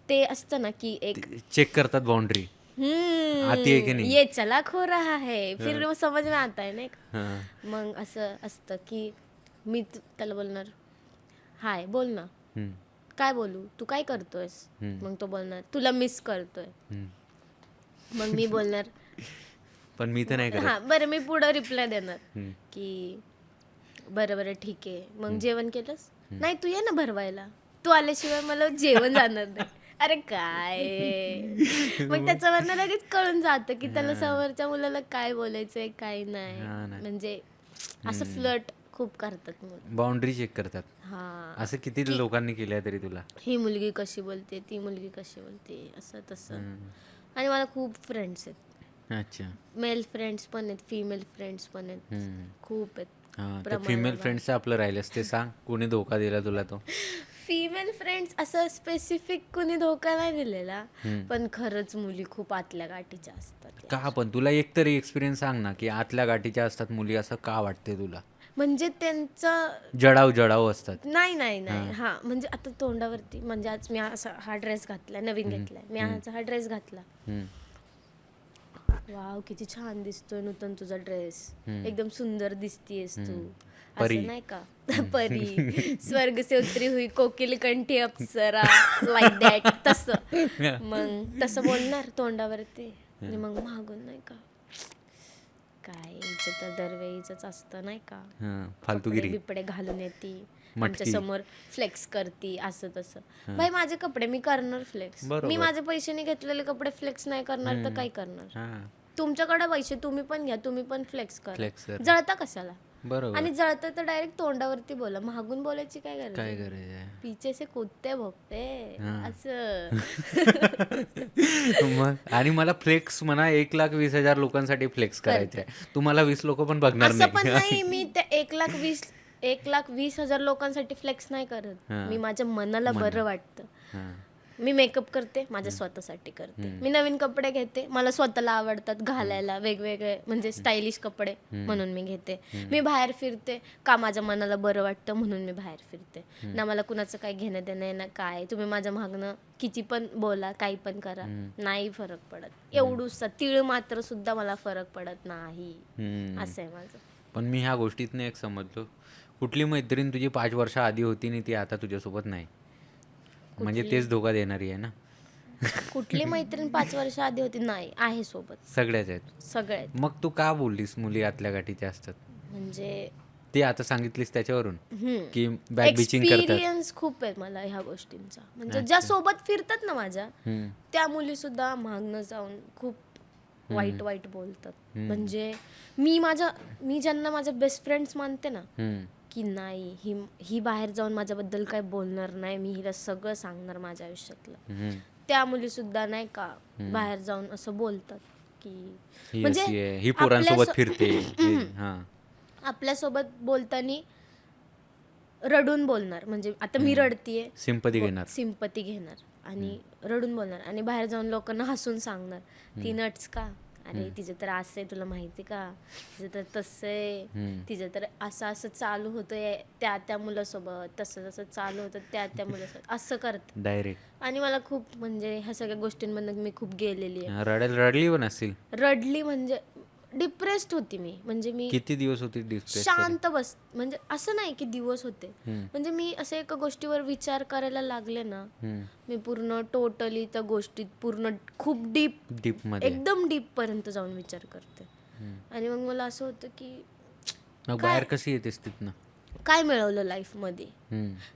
ते असतं ना की एक चेक करतात बाउंड्री आती आहे की नाही. ये चला खो रहा है, फिर वो समझ में आता है नाही का. हां. मग असं असतं की मी त्याला बोलणार हाय बोल ना, काय बोलू, तू काय करतोयस, मग तो बोलणार तुला मिस करतोय, मग मी बोलणार पण मी तर नाही करत. हा बरं, मी पुढं रिप्लाय देणार की बरं ठीक आहे, मग जेवण केलंस, नाही तू ये ना भरवायला, तू आल्याशिवाय मला जेवण जाणार नाही. अरे काय, मग त्याच्यावरनं लगेच कळून जातं की त्याला समोरच्या मुलाला काय बोलायचंय काय नाही. म्हणजे असं फ्लर्ट खूप करतात मुलं, बाउंड्री चेक करतात. हा असं किती लोकांनी केलंय तरी तुला? ही मुलगी कशी बोलते, ती मुलगी कशी बोलते, असं तसं. आणि मला खूप फ्रेंड्स आहेत, अच्छा. मेल फ्रेंड्स पण आहेत, फिमेल फ्रेंड्स पण आहेत, खूप आहेत. फिमेल फ्रेंड्सचं आपलं राहिलंच ते सांग, कोणी धोका दिला तुला तो? फिमेल फ्रेंड्स असं स्पेसिफिक कुणी धोका नाही दिलेला, पण खरंच मुली खूप आतल्या गाठीच्या असतात. का पण तुला एक तरी एक्सपिरियन्स सांग ना, की आतल्या गाठीच्या असतात मुली, असं का वाटते तुला? म्हणजे त्यांचं जडाव असतात. नाही हा म्हणजे आता तोंडावरती, म्हणजे आज मी असा हा ड्रेस घातलाय, नवीन घेतलाय मी, आज हा ड्रेस घातला, वाव किती छान दिसतोय नूतन तुझा ड्रेस, एकदम सुंदर दिसतीयस तू, असं नाही का, परी स्वर्ग से उतरी हुई कोकिल कंठी अप्सरा, लाईक दॅट, तसं. मग तसं बोलणार तोंडावरती, आणि मग मागून नाही का काय हिचं तर दरवेळीच असतं नाही का, फालतूगिरी बिपडे घालून येते आमच्या समोर, फ्लेक्स करती, असं तसं. भाई माझे कपडे मी करणार फ्लेक्स, मी माझे पैशाने घेतलेले कपडे फ्लेक्स नाही करणार तर काय करणार. तुमच्याकडे पैसे, तुम्ही पण घ्या, तुम्ही पण फ्लेक्स करा, जळता कशाला. बरोबर. आणि जळतं तर डायरेक्ट तोंडावरती बोला, मागून बोलायची काय गरज काय आहे? गरज आहे? पीछे से कुत्ते भोगते असं. मग आणि मला फ्लेक्स म्हणा 1,20,000 लोकांसाठी फ्लेक्स करायचे, तुम्हाला 20 लोक पण बघणार असं पण नाही. नाही, मी त्या 1,20,000 लोकांसाठी फ्लेक्स नाही करत, मी माझ्या मनाला बरं वाटतं. मी मेकअप करते माझ्या स्वतःसाठी करते, मी नवीन कपडे घेते, मला स्वतःला आवडतात घालायला वेगवेगळे, म्हणजे स्टायलिश कपडे, म्हणून मी घेते. मी बाहेर फिरते का माझ्या मनाला बरं वाटतं म्हणून मी बाहेर फिरते, ना मला कुणाचं काही घेणं देणं आहे ना काय. तुम्ही माझ्या मागणं किती पण बोला, काही पण करा, नाही फरक पडत. एवढूसा तीळ मात्र सुद्धा मला फरक पडत नाही, असं आहे माझं. पण मी ह्या गोष्टीतनं एक समजलो, कुठली मैत्रीण तुझी 5 वर्ष आधी होती आणि ती आता तुझ्यासोबत नाही, म्हणजे तेच धोका देणारी आहे ना. कुठली मैत्रीण 5 वर्ष आधी होती? नाही, आहे सोबत, सगळ्याच आहेत. सगळे. मग तू का बोललीस मुली आतल्या गाठीच्या असतात? म्हणजे ते आता सांगितलीस त्याच्यावरून की बॅक बिचिंग करतात. एक्सपिरियन्स खूप आहे मला ह्या गोष्टींचा, म्हणजे ज्या सोबत फिरतात ना माझ्या, त्या मुली सुद्धा मागणं जाऊन खूप वाईट बोलतात. म्हणजे मी ज्यांना माझ्या बेस्ट फ्रेंड्स मानते ना, की नाही ही बाहेर जाऊन माझ्याबद्दल काय बोलणार नाही, मी हिला सगळं सांगणार माझ्या आयुष्यातलं, त्या मुली सुद्धा नाही का बाहेर जाऊन असं बोलतात की म्हणजे ही पोरांसोबत फिरते. आपल्यासोबत बोलताना रडून बोलणार, म्हणजे आता मी रडतीये, सिंपती घेणार आणि रडून बोलणार, आणि बाहेर जाऊन लोकांना हसून सांगणार ती नट्स का, अरे तिचं तर असं आहे, तुला माहिती का, तिचं तर तसं आहे, तिचं तर असं चालू होतं त्या मुलासोबत, तसं चालू होतं त्या मुलासोबत, असं करते डायरेक्ट. आणि मला खूप म्हणजे ह्या सगळ्या गोष्टींमधून मी खूप गेलेली आहे. रडली पण असतील? रडली म्हणजे डिप्रेस्ड होती मी. म्हणजे मी किती दिवस होती डिस्ट्रेस? शांत म्हणजे असं नाही की दिवस होते, म्हणजे मी असं एका गोष्टीवर विचार करायला लागले ना, मी पूर्ण टोटली त्या गोष्टीत पूर्ण खूप डीप मध्ये. एकदम डीप पर्यंत जाऊन विचार करते. आणि मग मला असं होतं की मग बाहेर कशी येतेस तिथनं? काय मिळवलं लाईफमध्ये.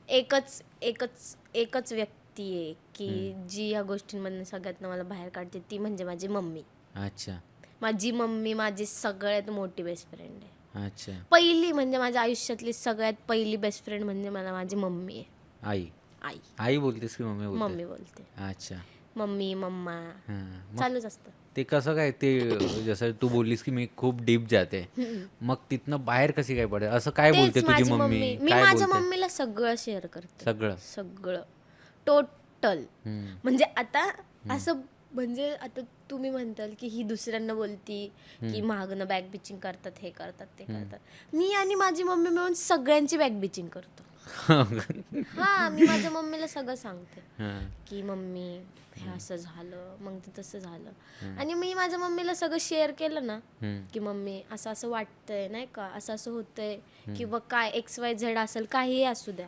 एकच एकच एकच व्यक्ती आहे की जी या गोष्टींमधून सगळ्यात मला बाहेर काढते, ती म्हणजे माझी मम्मी. अच्छा. माझी मम्मी माझी सगळ्यात मोठी बेस्ट फ्रेंड आहे. अच्छा. पहिली म्हणजे माझ्या आयुष्यातली सगळ्यात पहिली बेस्ट फ्रेंड म्हणजे मला माझी मम्मी आहे. आई. आई. आई बोलतेस की मम्मी बोलते? मम्मी बोलते. अच्छा. मम्मी मम्मा हां. चालूच असतं. ते कसं काय ते जसं तू बोललीस की मी खूप डीप जाते, मग तिथनं बाहेर कशी काय पडेल? असं काय बोलते तेच तुझी माझी मम्मी? मी काय माझ्या बोलते? मम्मीला सगळं शेअर करते. सगळं? सगळं टोटल. म्हणजे आता असं, म्हणजे आता तुम्ही म्हणताल की ही दुसऱ्यांना बोलती की मागणं बॅक बिचिंग करतात, हे करतात, ते करतात. मी आणि माझी मम्मी मिळून सगळ्यांची बॅक बिचिंग करतो. हा, मी माझ्या मम्मीला सगळं सांगते की मम्मी हे असं झालं, मग ते तसं झालं. आणि मी माझ्या मम्मीला सगळं शेअर केलं ना की मम्मी असं असं वाटतंय नाही का, असं असं होतंय, किंवा काय XYZ असेल, काहीही असू द्या,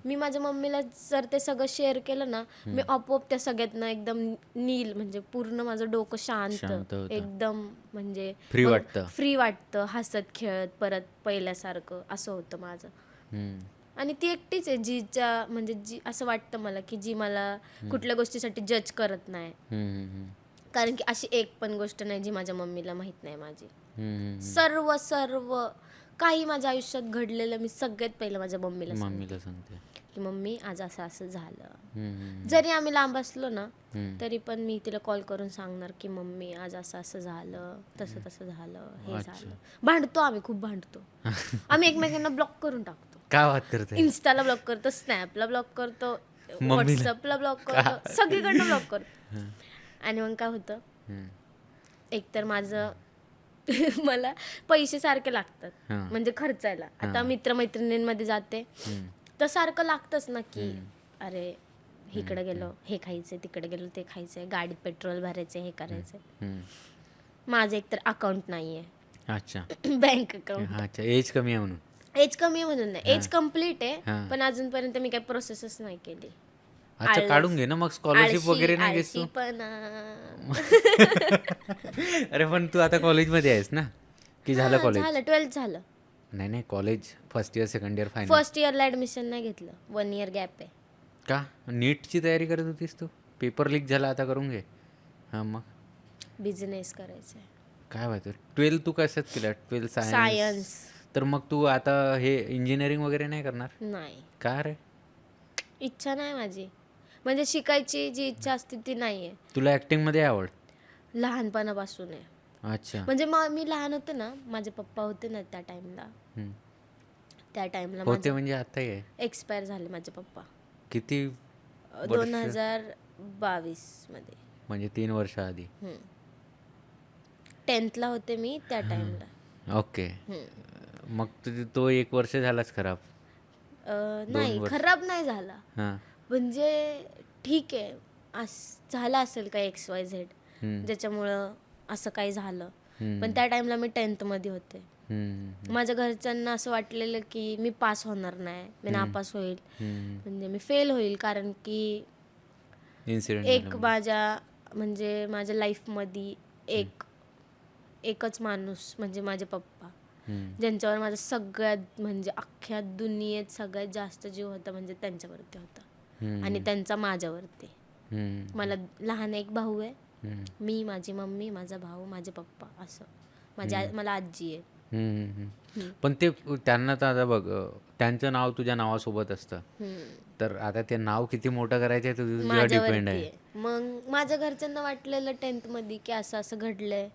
मी माझ्या मम्मीला जर ते सगळं शेअर केलं ना, मी आपोआप त्या सगळ्यातनं एकदम नील, म्हणजे पूर्ण माझं डोकं शांत होतं. एकदम, म्हणजे फ्री वाटतं. हसत खेळत परत पहिल्यासारखं असं होतं माझं. आणि ती एकटीच आहे जिच्या, म्हणजे जी असं वाटतं मला की जी मला कुठल्या गोष्टीसाठी जज करत नाही. कारण की अशी एक पण गोष्ट नाही जी माझ्या मम्मीला माहित नाही माझी. सर्व सर्व काही माझ्या आयुष्यात घडलेलं मी सगळ्यात पहिलं माझ्या मम्मीला सांगते की मम्मी आज असं असं झालं. जरी आम्ही लांब असलो ना तरी पण मी तिला कॉल करून सांगणार की मम्मी आज असं असं झालं, तसं तसं झालं, हे झालं. भांडतो आम्ही, खूप भांडतो आम्ही, एकमेकांना ब्लॉक करून टाकतो. काय बात करते? इन्स्टाला ब्लॉक करतो, स्नॅपला ब्लॉक करतो, व्हॉट्सअपला ब्लॉक करतो, सगळीकडनं ब्लॉक करतो. आणि मग काय होतं, एकतर माझं मला पैसे सारखे लागतात, म्हणजे खर्चायला. आता मित्रमैत्रिणींमध्ये जाते तर सारखं लागतंच ना की अरे इकडे गेलो हे खायचंय, तिकडे गेलो ते खायचंय, गाडीत पेट्रोल भरायचंय, हे करायचंय. माझं एकतर अकाउंट नाहीये. अच्छा. Bank account. अच्छा, एज कमी आहे म्हणून? एज कमी म्हणून नाही, एज कम्प्लीट आहे, पण अजूनपर्यंत मी काही प्रोसेसच नाही केली. अच्छा, काढून घे ना मग. स्कॉलरशिप वगैरे नाही घेत तू? पण अरे पण तू आता कॉलेजमध्ये आहेस ना, की झालं कॉलेज? झालं, 12th झालं. नाही, college first year, second year, final? First इयरला ऍडमिशन नाही घेतलं, 1 इयर गॅप आहे. का? नीटची तयारी करत होतीस तू? पेपर लीक झाला, आता करून घे. हां, मग बिझनेस करायचा आहे. काय माहिती. 12th तू कशात केलं? 12th science. तर मग तू आता हे इंजिनिअरिंग वगैरे नाही करणार? नाही, का रे? इच्छा नाही माझी, म्हणजे शिकायची जी इच्छा असते ती नाहीये. तुला ऍक्टिंग मध्ये आवड? लहानपणापासून आहे. अच्छा. म्हणजे मी लहान होते ना, माझे पप्पा होते ना त्या टाइमला होते म्हणजे आता आहे? एक्सपायर झाले माझे पप्पा. किती? 2022 मध्ये. म्हणजे 3 वर्ष आधी. 10th ला होते मी त्या टाइमला. ओके. मग तो 1 वर्ष झालाच खराब? नाही, खराब नाही झाला. म्हणजे ठीक आहे, झाला असेल काय XYZ ज्याच्यामुळं असं काही झालं, पण त्या टाइमला मी 10th मध्ये होते. माझ्या घरच्यांना असं वाटलेलं की मी पास होणार नाही, मी नापास होईल, म्हणजे मी फेल होईल. कारण की एक माझ्या लाईफमध्ये एकच माणूस म्हणजे माझे पप्पा, ज्यांच्यावर माझा सगळ्यात, म्हणजे अख्ख्या दुनियेत सगळ्यात जास्त जीव होता, म्हणजे त्यांच्यावरती होता. आणि त्यांचा माझ्यावरती. मला लहान एक भाऊ आहे, मी, माझी मम्मी, माझा भाऊ, माझे पप्पा, असं. मला आजी आहे. पण ते त्यांना तर आता बघ, त्यांचं नाव तुझ्या नावासोबत असतं, तर आता ते नाव किती मोठं करायचं आहे तुझ्यावर डिपेंड आहे. मग माझ्या घरच्यांना वाटलेलं 10th मध्ये की असं असं घडलंय.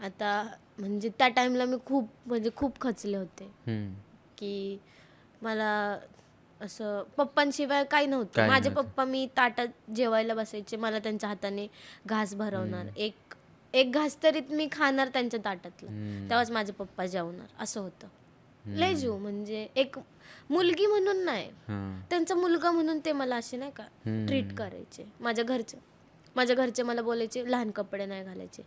आता म्हणजे त्या टाइमला मी खूप खचले होते की मला असं पप्पांशिवाय काही नव्हतं. माझे पप्पा, मी ताटात जेवायला बसायचे, मला त्यांच्या हाताने घास भरवणार, एक घास तरी मी खाणार त्यांच्या ताटातलं, तेव्हाच माझे पप्पा जेवणार, असं होतं. लय जीव, म्हणजे एक मुलगी म्हणून नाही, त्यांचा मुलगा म्हणून ते मला असे नाही का ट्रीट करायचे. माझ्या घरचे मला बोलायचे लहान कपडे नाही घालायचे,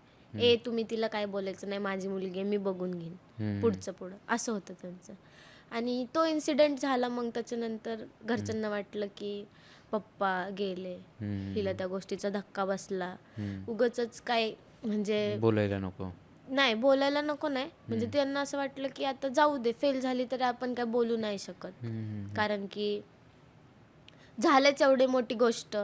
तुम्ही तिला काय बोलायचं नाही, माझी मुलगी आहे, मी बघून घेईन पुढचं पुढं, असं होतं त्यांचं. आणि तो इन्सिडेंट झाला. मग त्याच्यानंतर घरच्यांना वाटलं की पप्पा गेले, हिला त्या गोष्टीचा धक्का बसला, उगाचच काय म्हणजे बोलायला नको. नाही बोलायला नको नाही, म्हणजे त्यांना असं वाटलं की आता जाऊ दे, फेल झाली तरी आपण काय बोलू नाही शकत, कारण की झालंच एवढी मोठी गोष्ट.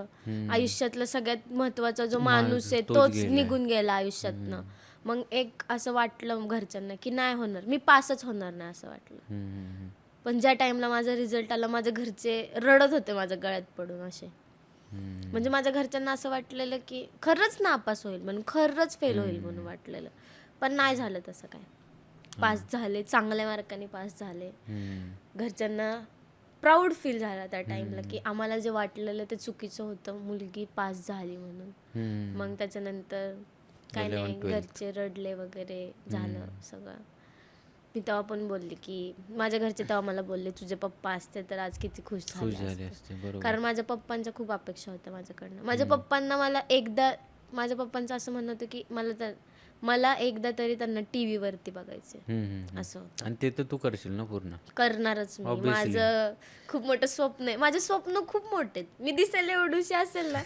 आयुष्यातला सगळ्यात महत्वाचा जो माणूस आहे तोच निघून गेला आयुष्यातनं. मग एक असं वाटलं घरच्यांना की नाही होणार, मी पासच होणार नाही असं वाटलं. पण ज्या टाइमला माझा रिझल्ट आला, माझ्या घरचे रडत होते माझ्या गळ्यात पडून असे. म्हणजे माझ्या घरच्यांना असं वाटलेलं की खरंच नापास होईल म्हणून, खरंच फेल होईल म्हणून वाटलेलं. पण नाही झालं तसं काय, पास झाले, चांगल्या मार्काने पास झाले. घरच्यांना प्राऊड फील झाला त्या टाइमला की आम्हाला जे वाटलेलं ते चुकीचं होतं, मुलगी पास झाली म्हणून. मग त्याच्यानंतर काय नाही, घरचे रडले वगैरे, झालं सगळं. मी तेव्हा पण बोलले की माझ्या घरचे तेव्हा मला बोलले तुझे पप्पा असते तर आज किती खुश झाले असते. कारण माझ्या पप्पांच्या खूप अपेक्षा होत्या माझ्याकडनं. माझ्या पप्पांना माझ्या पप्पांचं असं म्हणणं होतं की मला एकदा तरी त्यांना टीव्ही वरती बघायचे, असं होतं. आणि ते तर तू करशील ना पूर्ण? करणारच मी. माझं खूप मोठं स्वप्न आहे. माझे स्वप्न खूप मोठे आहेत. मी दिसायला एवढीशी असेल ना,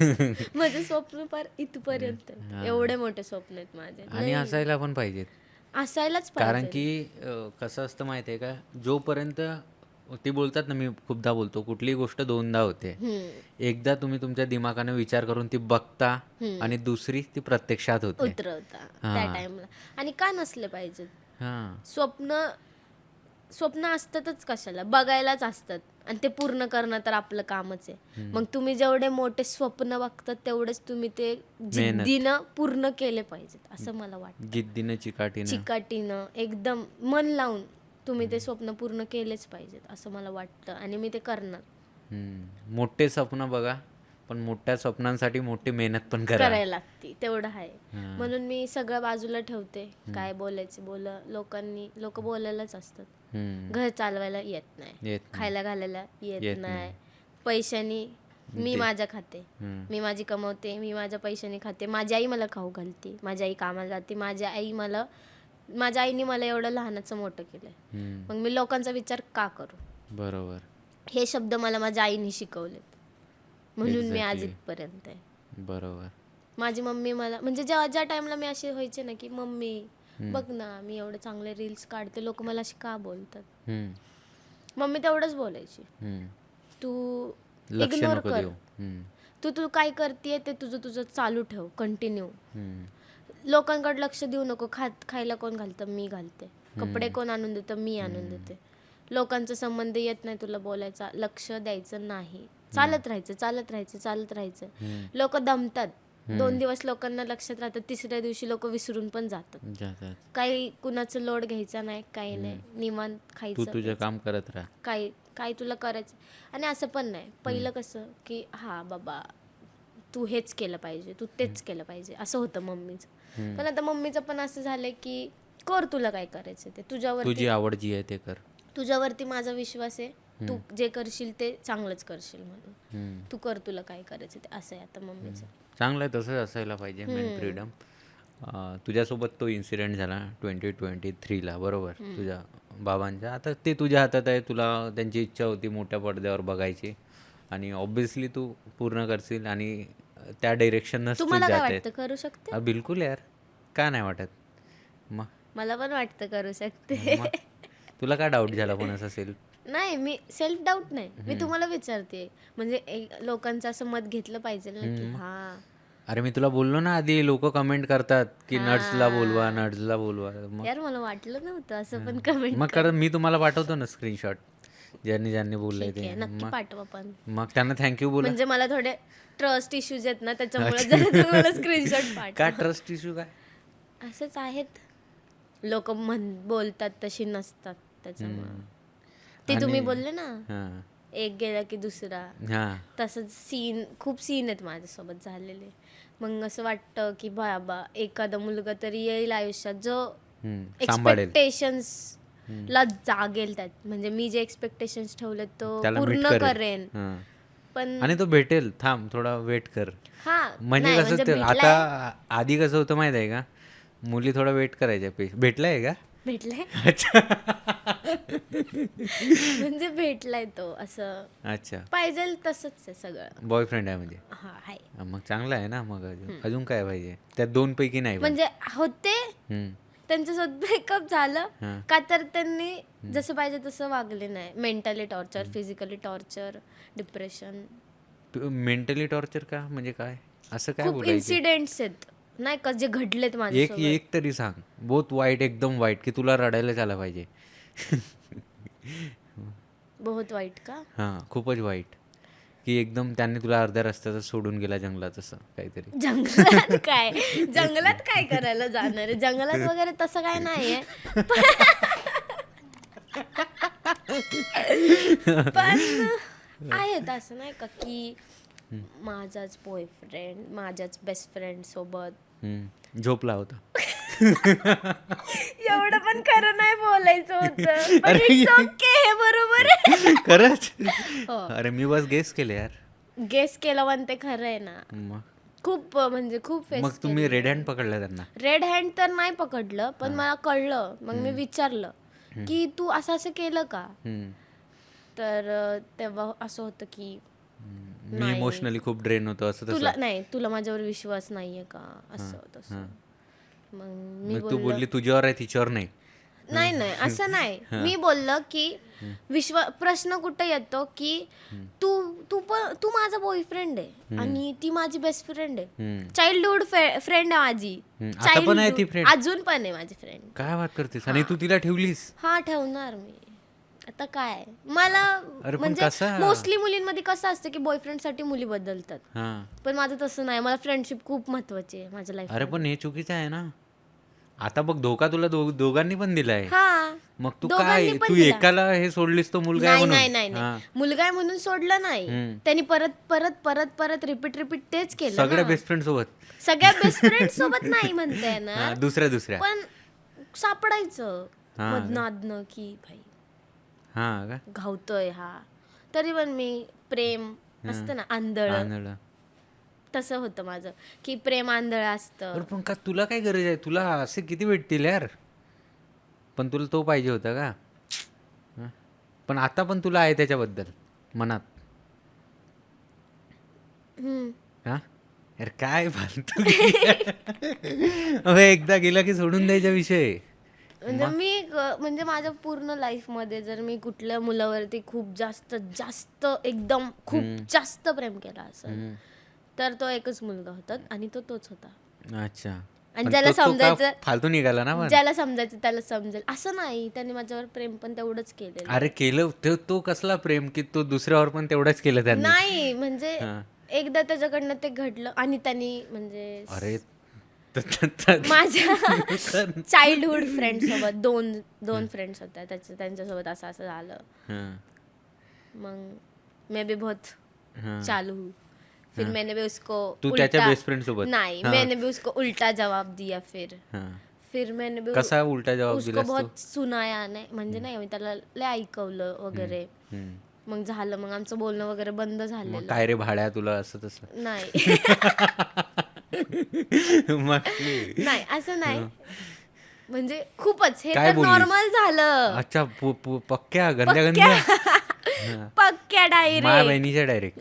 माझे स्वप्न फार इथपर्यंत, एवढे मोठे स्वप्न आहेत माझे. आणि असायला पण पाहिजेत, असायलाच कारण की कसं असतं माहिती आहे का, जोपर्यंत ते बोलतात ना, मी खूपदा बोलतो, कुठली गोष्ट दोनदा होते. एकदा तुम्ही तुमच्या दिमागाने विचार करून ती बघता आणि दुसरी ती प्रत्यक्षात होते, उतरवता त्या टाइमला. आणि का नसले पाहिजेत स्वप्न असतातच कशाला, बघायलाच असतात, आणि ते पूर्ण करणं तर आपलं कामच आहे. मग तुम्ही जेवढे मोठे स्वप्न बघतात तेवढेच तुम्ही ते जिद्दीनं पूर्ण केले पाहिजेत असं मला वाटतं. जिद्दीनं चिकाटीनं एकदम मन लावून तुम्ही ते स्वप्न पूर्ण केलेच पाहिजेत असं मला वाटतं, आणि मी ते करणार. मोठे स्वप्न बघा, पण मोठ्या स्वप्नांसाठी मोठी मेहनत पण करायला लागते, तेवढं आहे. म्हणून मी सगळं बाजूला ठेवते, काय बोलायचं लोक बोलायलाच असतात. घर चालवायला येत नाही, खायला घालायला येत नाही, पैशानी मी माझ्या खाते, मी माझी कमवते, मी माझ्या पैशाने खाते. माझी आई मला खाऊ घालते, माझी आई कामाला जाते, माझ्या आईने मला एवढं लहानाचं मोठं केलंय. मग मी लोकांचा विचार का करू? बरोबर. हे शब्द मला माझ्या आईने शिकवलेत, म्हणून मी आज इथपर्यंत आहे. बरोबर. माझी मम्मी मला, म्हणजे ज्या टाइमला मी असे व्हायचे ना की मम्मी बघ ना मी एवढे चांगले रील्स काढते, लोक मला अशी का बोलतात, मम्मी तेवढंच बोलायची, तू इग्नोर कर, तू काय करतेय ते तुझं चालू ठेव, कंटिन्यू. लोकांकडे लक्ष देऊ नको. खायला कोण घालतं? मी घालते. कपडे कोण आणून देतं? मी आणून देते. लोकांचा संबंध येत नाही तुला बोलायचा, लक्ष द्यायचं नाही, चालत राहायचं. लोक दमतात, 2 दिवस लोकांना लक्षात राहतात, तिसऱ्या दिवशी लोक विसरून पण जातात. काही कुणाचं लोड घ्यायचा नाही, काही नाही, निवांत खायचं, तू तुझं काम करत राहा, काय तुला करायचं. आणि असं पण नाही, पहिलं कसं की हा बाबा तू हेच केलं पाहिजे, तू तेच केलं पाहिजे, असं होतं मम्मीचं. पण आता मम्मीचं पण असं झालंय की कर तुला काय करायचं ते, तुझी आवड जी आहे ते कर, तुझ्यावरती माझा विश्वास आहे, तू जे करशील ते चांगलंच करशील, म्हणून तू कर तुला काय करायचं ते, असं आहे आता मम्मीचं. चांगलं आहे, तसंच असायला पाहिजे, मेन फ्रीडम. तुझ्यासोबत तो इन्सिडेंट झाला 2023ला, बरोबर, तुझ्या बाबांच्या. आता ते तुझ्या हातात आहे, तुला त्यांची इच्छा होती मोठ्या पडद्यावर बघायची, आणि ऑब्व्हियसली तू पूर्ण करशील, आणि त्या डायरेक्शनच तू तुम्हाला काय जाते. वाटतं, करू शकते? बिलकुल यार, का नाही वाटत? मग मला पण वाटतं करू शकते. तुला काय डाऊट झाला कोणाचा असेल? नाही, मी सेल्फ डाऊट नाही, मी तुम्हाला विचारते, म्हणजे लोकांचं असं मत घेतलं पाहिजे ना की हा. अरे मी तुला बोललो ना आधी, लोक कमेंट करतात की नट्सला बोलवा. यार मला वाटलं नव्हतं असं पण कमेंट. मग कारण मी तुम्हाला पाठवतो ना स्क्रीनशॉट, ज्यांनी बोललंय ते. नक्की पाठवा, पण मग त्यांना थँक्यू बोला. म्हणजे मला थोडे ट्रस्ट इश्यूज आहेत ना, त्याच्यामुळे जरा तुम्ही मला स्क्रीनशॉट पाठवा. काय ट्रस्ट इश्यू काय? असंच आहेत लोक, बोलतात तशी नसतात, त्याच्यामुळे. ते तुम्ही बोलले ना, एक गेला की दुसरा, तसंच खूप सीन आहेत माझ्यासोबत झालेले. मग असं वाटतं की बाबा एखादा मुलगा तरी येईल आयुष्यात जो एक्सपेक्टेशन्स ला जागेल त्यात, म्हणजे मी जे एक्सपेक्टेशन्स ठेवले तो पूर्ण करेन. पण आणि तो भेटेल, थांब थोडा वेट कर. म्हणजे कसं आता आधी कसं होतं माहित आहे का, मुली थोडा वेट करायच्या. भेटलाय का? भेटलाय अच्छा. म्हणजे भेटलाय तो, असं अच्छा. पाहिजे तसंच आहे सगळं. बॉयफ्रेंड आहे म्हणजे. हा आहे. मग चांगलं आहे ना. मग अजून काय पाहिजे? त्यात 2 पैकी नाही पण. म्हणजे होते हम्म. त्यांच्यासोबत ब्रेकअप झालं हां. का तर त्यांनी जसं पाहिजे तसं वागले नाही. Mentally torture, physically torture, depression, mentally torture का म्हणजे काय? असं काय खूप बोलायचं? इन्सिडेंट्स आहेत नाही का जे घडलेत एक माझ्यासोबत. एक तरी सांग. बहुत वाईट, एकदम वाईट, की तुला रडायला झालं पाहिजे. बहुत वाईट का? हां, खूपच वाईट, की एकदम त्यांनी तुला अर्ध्या रस्त्यातच सोडून गेला जंगलात, असं काहीतरी. जंगलात काय, जंगलात काय करायला जाणार आहे? जंगलात वगैरे तसं काय नाहीये. पण आहेत असं नाही का की माझाच बॉयफ्रेंड माझ्याच बेस्ट फ्रेंड सोबत झोपला होता. एवढं पण खरं नाही बोलायचं होतं. पण अरे it's okay, हे बरोबर आहे. खरंच? हो. अरे मी बस गेस केले यार. गेस केलं पण ते खरं आहे ना. मग खूप म्हणजे खूप फेस मग तुम्ही रेड हँड पकडला त्यांना? रेड हँड तर नाही पकडलं, पण मला कळलं. मग मी विचारलं की तू असं असं केलं का? हम्म. तर तेव्हा असं होतं की मी इमोशनली खूप ड्रेन होतो, असं तसं. तुला नाही, तुला माझ्यावर विश्वास नाहीये का, असं तसं. मग मी मग तू बोलली तुझ्यावर आहे, तिच्यावर नाही. नाही नाही असं नाही. मी बोललं की प्रश्न कुठे येतो की तू माझा बॉयफ्रेंड आहे आणि ती माझी बेस्ट फ्रेंड आहे, चाइल्डहुड फ्रेंड आहे माझी. आता पण आहे ती फ्रेंड? अजून पण आहे माझी फ्रेंड. काय बात करतेस? आणि तू तिला ठेवलीस? हा, ठेवणार मी. आता काय मला अरे पण म्हणजे कसं? मोस्टली मुलींमध्ये कसं असतं की बॉयफ्रेंड साठी मुली बदलतात, हां. पण माझं तसं नाही. मला फ्रेंडशिप खूप महत्वाची आहे माझ्या लाईफ. अरे पण हे चुकीचं आहे ना. आता बघ, धोका तुला दोघांनी पण दिलाय. हा, मग तू दोघांनी काय, पण तू दिला. एकाला हे सोडलीस, तो मुलगा आहे नाही म्हणून? नाही नाही नाही, मुलगा आहे म्हणून सोडलं नाही. त्यांनी परत परत परत परत रिपीट तेच केलं सगळ्या ना. बेस्ट फ्रेंड सोबत? सगळ्या बेस्ट फ्रेंड सोबत नाही म्हणते ना, दुसऱ्या पण सापडायचं मधनं की भाई हा का घावतोय हा. तरी पण मी प्रेम असतं ना आंधळ, आंधळं. तसं होतं माझं की प्रेम आंधळ असतं. अरे पण का तुला काय गरज आहे? तुला असे किती भेटतील यार. पण तुला तो पाहिजे होता का? हं? पण आता पण तुला आहे त्याच्याबद्दल मनात? हा यार, काय फालतू. अबे, एकदा गेला की सोडून द्यायचा विषय. म्हणजे मी म्हणजे माझ्या पूर्ण लाईफ मध्ये जर मी कुठल्या मुलावरती खूप जास्त जास्त एकदम खूप जास्त प्रेम केला असेल तर तो एकच मुलगा होता आणि तोच होता. अच्छा. आणि पण ज्याला तो का समजायचं, फालतू निघाला ना. पण ज्याला समजायचं त्याला समजेल असं नाही. त्याने माझ्यावर प्रेम पण तेवढंच केलेलं. अरे केलं तो कसला प्रेम की तो दुसऱ्यावर पण तेवढंच केलं त्यांनी. नाही म्हणजे हा. एकदा त्याच्याकडनं ते घडलं आणि त्यांनी म्हणजे अरे माझ्या चाइल्डहुड फ्रेंड सोबत दोन फ्रेंड्स होत्या, त्यांच्यासोबत असं झालं. हं, मग मैं भी बहुत हं. चालू हूँ. फिर मैंने भी उसको तू त्याच्या बेस्ट फ्रेंड सोबत? नहीं, हाँ. मैंने भी उसको उल्टा जवाब दिया. हं. फिर मैंने भी कसा उलटा जवाब उसको दिलास तू? बहुत सुनाया नाही म्हणजे नाही, मी त्याला लय ऐकवलं वगैरे. हं. मग झालं, मग आमचं बोलणं वगैरे बंद मग झालेलं. काय रे भाड्या तुला असं तसं? नाही मग नाही असं नाही, म्हणजे खूपच हे काय तर बोललीस? नॉर्मल झालं. अच्छा, पक्क्या गंद्या पक्क्या मा डायरेक्ट. बहिणीच्या डायरेक्ट.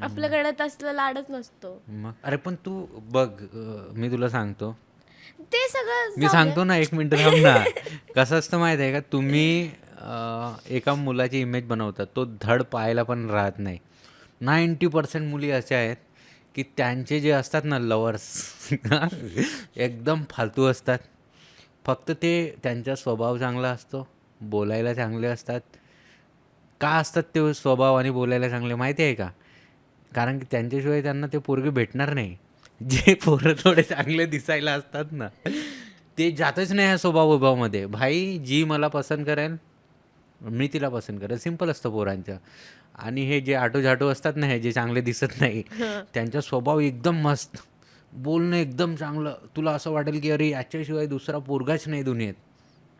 आपल्याकडे तसलं लाडच नसतो. मग अरे पण तू बघ, मी तुला सांगतो, ते सगळं मी सांगतो ना, 1 मिनिट थांब ना. कसं असतं माहित आहे का, तुम्ही एका मुलाची इमेज बनवतात, तो धड पाहायला पण राहत नाही. 90% मुली अशा आहेत की त्यांचे जे असतात ना लवर्स एकदम फालतू असतात. फक्त ते त्यांचा स्वभाव चांगला असतो, बोलायला चांगले असतात. का असतात ते स्वभाव आणि बोलायला चांगले माहिती आहे का? कारण की त्यांच्याशिवाय त्यांना ते पोरगे भेटणार नाही. जे पोरं थोडे चांगले दिसायला असतात ना, ते जातच नाही ह्या स्वभावामध्ये. भाई, जी मला पसंत करेल मी तिला पसंत करेल, सिंपल असतं पोरांचं. आणि हे जे आटोझाटो असतात ना, हे जे चांगले दिसत नाही, त्यांचा स्वभाव एकदम मस्त, बोलणं एकदम चांगलं, तुला असं वाटेल की अरे याच्याशिवाय दुसरा पोरगाच नाही दुनियेत.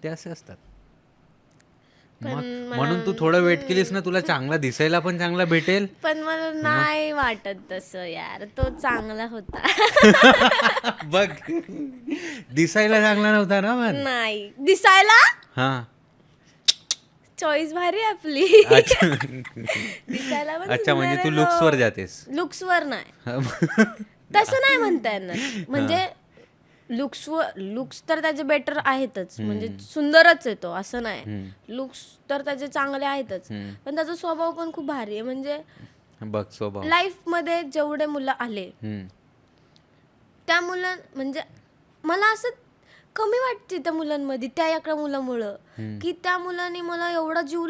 ते असे असतात. म्हणून तू थोडं वेट केलीस ना, तुला चांगला दिसायला पण चांगला भेटेल. पण मला नाही वाटत तसं यार, तो चांगला होता. बघ, दिसायला चांगला नव्हता ना पण. नाही दिसायला हा चॉईस भारी आहे आपली. अच्छा दिसायला पण अच्छा, म्हणजे तू लुक्सवर जातेस. लुक्सवर नाही, तसं नाही म्हणता येणार. म्हणजे लुक्स तर त्याचे बेटर आहेतच, म्हणजे सुंदरच आहे तो, असं नाही. लुक्स तर त्याचे चांगले आहेतच, पण त्याचा स्वभाव पण खूप भारी आहे. म्हणजे बघ स्वभाव. लाईफ मध्ये जेवढे मुलं आले त्या मुलं, म्हणजे मला असं कमी वाटते त्या मुलांमध्ये, त्या एका मुलामुळं, की त्या मुलाने मला एवढा जीव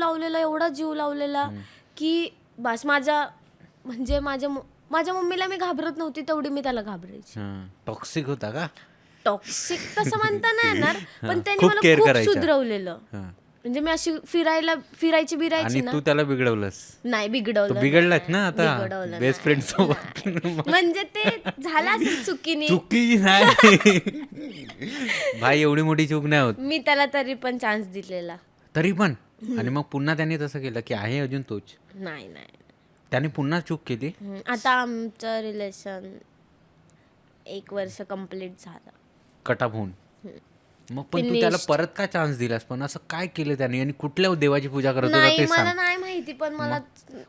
लावलेला की बस म्हणजे माझ्या मम्मीला मी घाबरत नव्हती तेवढी मी त्याला घाबरायची. टॉक्सिक होता का? टॉक्सिक तसं म्हणता नाही येणार, पण त्यांनी खूप मला care खूप करायचा. सुधरवलेलं. म्हणजे मी अशी फिरायची आणि ना. तू त्याला बिघडवलंस. नाही तो बिघडवलं बिघडलाच ना आता बिघडवलं बेस्ट फ्रेंड सोबत. म्हणजे ते झालं असेल चुकीने. चुकी नाही भाई, एवढी मोठी चूक नाही होत. मी त्याला तरी पण चान्स दिलेला. तरी पण. आणि मग पुन्हा त्यांनी तसं केलं की आहे अजून तोच. नाही त्याने पुन्हा चूक केली. आता आमचं रिलेशन 1 वर्ष कंप्लीट झालं. कटाप होऊन. मग पण तू त्याला परत का चान्स दिलास? पण असं काय केलं त्याने? आणि कुठल्या देवाची पूजा करत होता नाही ते मला सांग. नाही माहिती, पण मला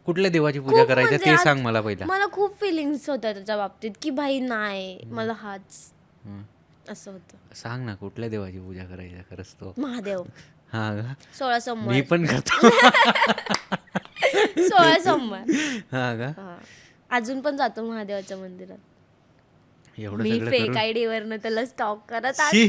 कुठल्या देवाची पूजा खूप करायची म्हणजे ते सांग मला पहिला. मला खूप फिलिंग्स होत्या त्याच्या बाबतीत की भाई नाही मला हाच असं होतं. सांग ना, कुठल्या देवाची पूजा करायची खरंच तो? महादेव. हा का? 16 सोमवार. मी पण करतो. 16 सोमवार. हा का? हा. अजून पण जातो महादेवाच्या मंदिरात. एवढं मी सगळं फेक करून आयडी वरनं त्याला स्टॉक करत शी.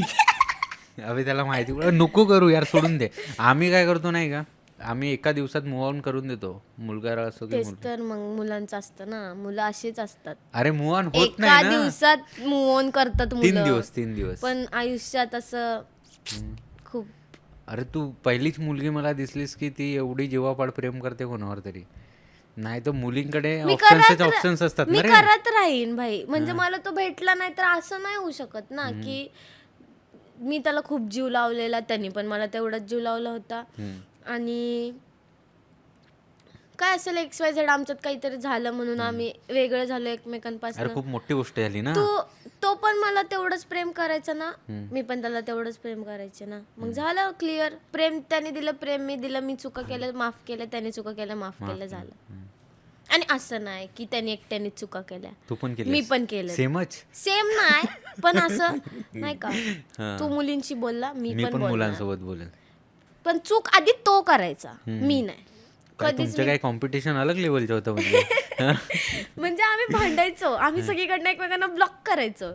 अबे त्याला माहिती नको करू यार, सोडून दे. आम्ही काय करतो नाही का, आम्ही एका दिवसात मूव ऑन करून देतो. मुलगा असो की तेच मुलगी. तर मग मुलांचं असतं ना, मुलं अशीच असतात. अरे मूव ऑन होत एका नाही ना. दिवसात मूव ऑन करतात 3 मुलं. 3 दिवस. पण आयुष्यात असं खूप. अरे तू पहिलीच मुलगी मला दिसलीस की ती एवढी जीवापाड प्रेम करते कोणावर तरी. नाही तर मुलींकडे ऑप्शन्स असतात मी ना रे. करत राहीन भाई. म्हणजे मला तो भेटला नाही तर असं नाही होऊ शकत ना, की मी त्याला खूप जीव लावलेला, त्यांनी पण मला तेवढाच जीव लावला होता. आणि काय असेल XYZ आमच्यात काहीतरी झालं म्हणून आम्ही वेगळं झालो एकमेकांपासून. अरे खूप मोठी गोष्ट झाली ना. तो पण मला तेवढंच प्रेम करायचा ना, मी पण त्याला तेवढंच प्रेम करायचे ना. मग झालं क्लिअर. प्रेम त्याने दिलं, प्रेम मी दिलं. मी चुका केल्या माफ केलं, त्याने चुका केल्या माफ केलं, झालं. आणि असं नाही की त्यांनी एकट्याने चुका केल्या, तू पण केली, मी पण केलं. सेम नाही, पण असं नाही का, तू मुलींशी बोलला, मी पण मुलांसोबत बोलेल. पण चूक आधी तो करायचा, मी नाही. तुमचं काय कॉम्पिटिशन अलग लेवलचं होतं म्हणजे? म्हणजे आम्ही भांडायचो, आम्ही सगळीकडनं एकमेकांना ब्लॉक करायचो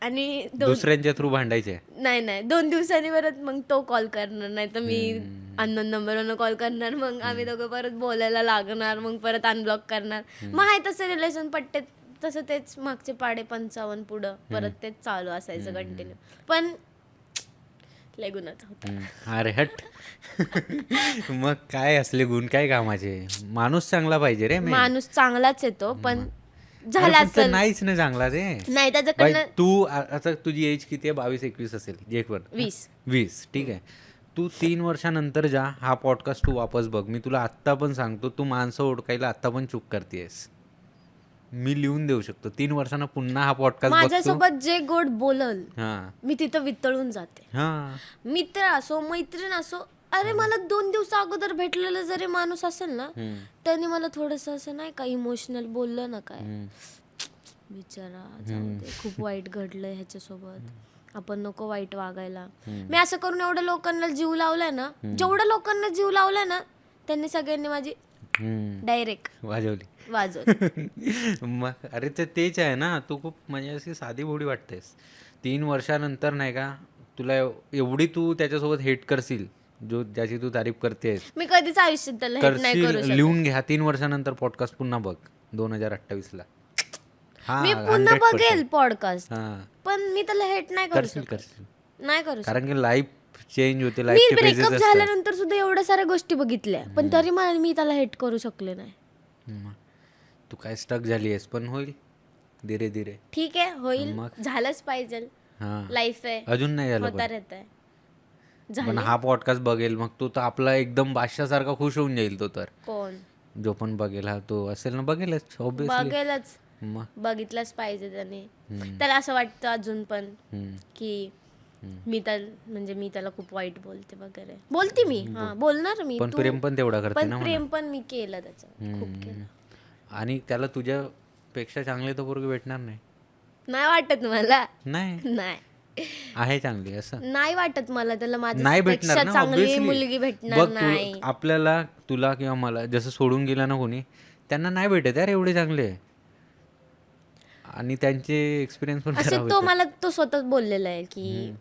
आणि दुसऱ्यांच्या थ्रू भांडायचे. नाही 2 दिवसांनी परत मग तो कॉल करणार, नाही तर मी अननोन नंबरवरून कॉल करणार. मग आम्ही दोघं परत बोलायला लागणार, मग परत अनब्लॉक करणार. मग आहे तसं रिलेशन पट्टे, तसं तेच मागचे पाडे 55 पुढं परत तेच चालू असायचं कंटिन्यू. पण लय गुणाचं होतं. अरे हट. मग काय असले गुण काय कामाचे? माणूस चांगला पाहिजे रे. माणूस चांगलाच येतो, पण झाला असेल नाहीच नाही चांगला रे. नाही त्याच्याकडनं. तू आता तुझी एज किती आहे? 22-21 असेल. 20 ठीक आहे. तू 3 वर्षानंतर जा, हा पॉडकास्ट तू वापस बघ. मी तुला आत्ता पण सांगतो, तू माणसं ओळखायला आत्ता पण चूक करतेस. मी लिहून देऊ शकतो. 3 वर्षांना पुन्हा हा पॉडकास्ट माझ्यासोबत जे गोड बोलल मी तिथं वितळून जाते. मित्र असो मैत्रीण असो, अरे मला 2 दिवस अगोदर भेटलेलं जरी माणूस असेल ना, त्याने मला थोडस असं नाही का इमोशनल बोललं ना, काय बिचारा जाऊ दे, खूप वाईट घडलंय ह्याच्यासोबत, आपण नको वाईट वागायला. मी असं करून एवढ्या लोकांना जीव लावलाय ना, जेवढ्या लोकांना जीव लावलाय ना, त्यांनी सगळ्यांनी माझी डायरेक्ट वाजवली. मग अरे तेच आहे ना, तू खूप म्हणजे अशी साधी भोळी वाटतेस. 3 वर्षानंतर नाही का, तुला एवढी तू त्याच्यासोबत हेट करशील, ज्याची तू तारीफ करतेस. मी कधीच आयुष्यात त्याला हेट नाही करू शकत. लिहून घ्या. 3 वर्षानंतर पॉडकास्ट पुन्हा बघ 2028ला. मी पुन्हा बघेल पॉडकास्ट, पण मी त्याला हेट नाही करू शकत. नाही करू, कारण की लाईफ चेंज होते. मी ब्रेकअप झाल्यानंतर सुद्धा एवढ्या साऱ्या गोष्टी बघितल्या, पण तरी मी त्याला हेट करू शकले नाही. तू काय स्टक झाली आहेस, पण होईल धीरे धीरे. ठीक आहे, होईल, झालंच पाहिजे. लाईफ आहे, अजून नाही झालं, होता रहता है. पण हा पॉडकास्ट बघेल मग तो तर आपला एकदम बादशासारखा खुश होऊन जाईल तो. तर कोण जो पण बघेल हा तो असेल ना, बघेलच ऑब्विसली. बघेलच, मग बघितलंच पाहिजे त्याने. त्याला असं वाटतं अजून पण की मी त्याला खूप वाईट बोलते वगैरे. बोलते मी, हा बोलणार मी. पण प्रेम पण तेवढा करते पण ना प्रेम पण मी केलं त्याचं, खूप केलं. आणि त्याला तुझ्यापेक्षा चांगले तर पोरगी भेटणार नाही. नाही वाटत मला, नाही नाही आहे चांगली असं नाही वाटत मला त्याला नाही भेटणार माझ्यापेक्षा ना चांगली ऑब्विसली. मुलगी भेटणार बघ नाही. आपल्याला तुला किंवा मला जसं सोडून गेला ना कोणी, त्यांना नाही भेटत यार एवढे चांगले. आणि त्यांचे एक्सपिरियन्स पण असे खराब तो होते. मला तो स्वतःच बोललेला आहे की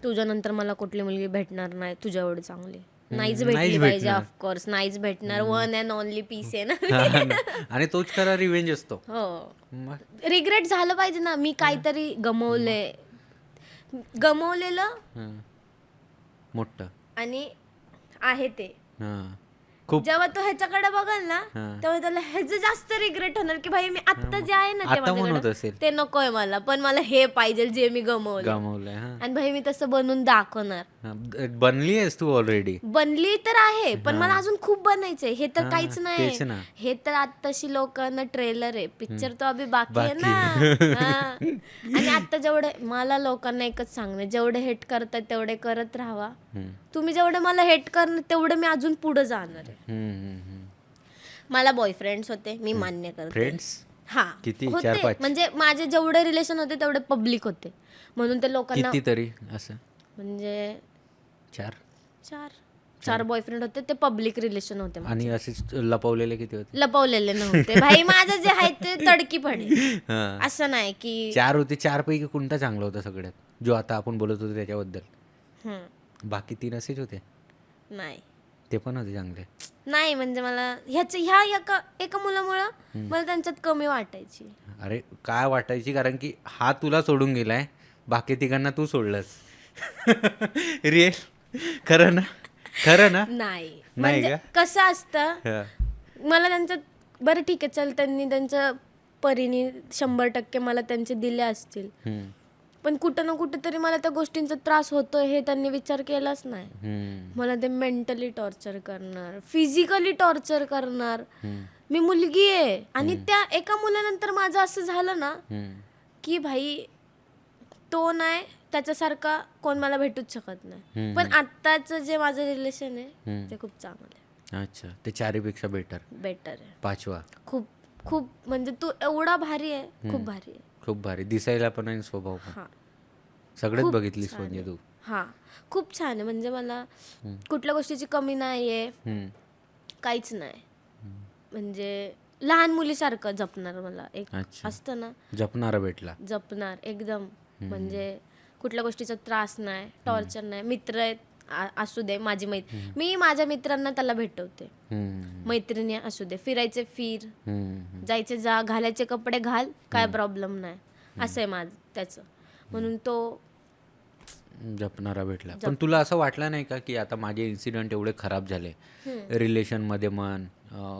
तुझ्यानंतर मला कुठली मुलगी भेटणार नाही तुझ्या एवढी चांगली. नाहीच भेटली पाहिजे, ऑफकोर्स नाहीच भेटणार. वन अँड ओनली पीस आहे ना. आणि तोच खरा रिव्हेंज असतो. हो, मग रिग्रेट झालं पाहिजे ना. मी काहीतरी गमवलेलं मोठं आणि आहे ते. हा खूप. जेव्हा तो ह्याच्याकडे बघाल ना तेव्हा त्याला ह्याचं जास्त रिग्रेट होणार की भाई मी आता जे आहे ना ते आता म्हणत माझ्याकडे असेल ते नकोय मला, पण मला हे पाहिजे जे मी गमवलं. गमावलंय. हा आणि भाई मी तसं बनवून दाखवणार. बनली आहेस तू ऑलरेडी. बनली तर आहे, पण मला अजून खूप बनायचंय. हे तर काहीच तेच नाही. ना. हे तर आत्ताशी लोकांना ट्रेलर आहे, पिक्चर तो अभि बाकी आहे ना. हा. आणि आता जेवढे मला लोकांना एकच सांगणं, जेवढे हेट करतात तेवढे करत राहावा. तुम्ही जेवढे मला हेट करणार तेवढे मी अजून पुढे जाणार आहे. मला बॉयफ्रेंड्स होते, मी मान्य करते. फ्रेंड्स हा किती? होते. 4-5? म्हणजे माझे जेवढे रिलेशन होते तेवढे पब्लिक होते, म्हणून ते लोकांना कितीतरी असं म्हणजे 4 चार बॉयफ्रेंड होते, ते पब्लिक रिलेशन होते. आणि असेच लपवलेले किती होते? लपवलेले नव्हते भाई. माझं जे आहे ते तडकी पडे. हा. असं नाही की 4 होते. 4 पैकी कोणता चांगला होता सगळ्यात, जो आता आपण बोलत होतो त्याच्याबद्दल? बाकी 3 असेच होते? नाही, ते पण होते चांगले. नाही म्हणजे मला ह्या एका मुलामुळं मला त्यांच्यात कमी वाटायची. अरे काय वाटायची, कारण की हा तुला सोडून गेलाय, बाकी तिघांना तू सोडलंस. रिअल खरं ना? खरं ना? नाही नाही म्हणजे का? कसं असतं, हा. मला त्यांच्यात बरं ठीक आहे चल, त्यांनी त्यांच्या परीने 100% मला त्यांचे दिले असतील, पण कुठं ना कुठं तरी मला त्या गोष्टींचा त्रास होतोय हे त्यांनी विचार केलाच नाही. मला ते मेंटली टॉर्चर करणार, फिजिकली टॉर्चर करणार. मी मुलगी आहे आणि त्या एका मुलानंतर माझं असं झालं ना की भाई तो नाही त्याच्यासारखा कोण मला भेटूच शकत नाही. पण आत्ताचं जे माझं रिलेशन आहे ते खूप चांगलं आहे. अच्छा, ते 4 पेक्षा बेटर आहे. 5वा खूप खूप म्हणजे तू एवढा भारी आहे, खूप भारी आहे. खूप भारी दिसायला पण आणि स्वभाव पण. हा, सगळेच खूप बघितलीस छान म्हणजे आहे. तू. हा, खूप छान आहे. म्हणजे मला कुठल्या गोष्टीची कमी नाहीये, काहीच नाही. म्हणजे लहान मुलीसारखं जपणार मला एक अच्छा. असतं ना, जपणारा भेटला. जपणार एकदम. म्हणजे कुठल्या गोष्टीचा त्रास नाही, टॉर्चर नाही. मित्र आहेत असू दे, मी माझ्या मित्रांना त्याला भेटवते. मैत्रिणी असू दे, फिरायचे फिर, जायचे जा, घालायचे कपडे घाल, काय प्रॉब्लेम नाही. असं आहे माझं त्याचं. म्हणून तो जपणारा भेटला. पण तुला असं वाटलं नाही का की आता माझे इन्सिडेंट एवढे खराब झाले रिलेशनमध्ये, मन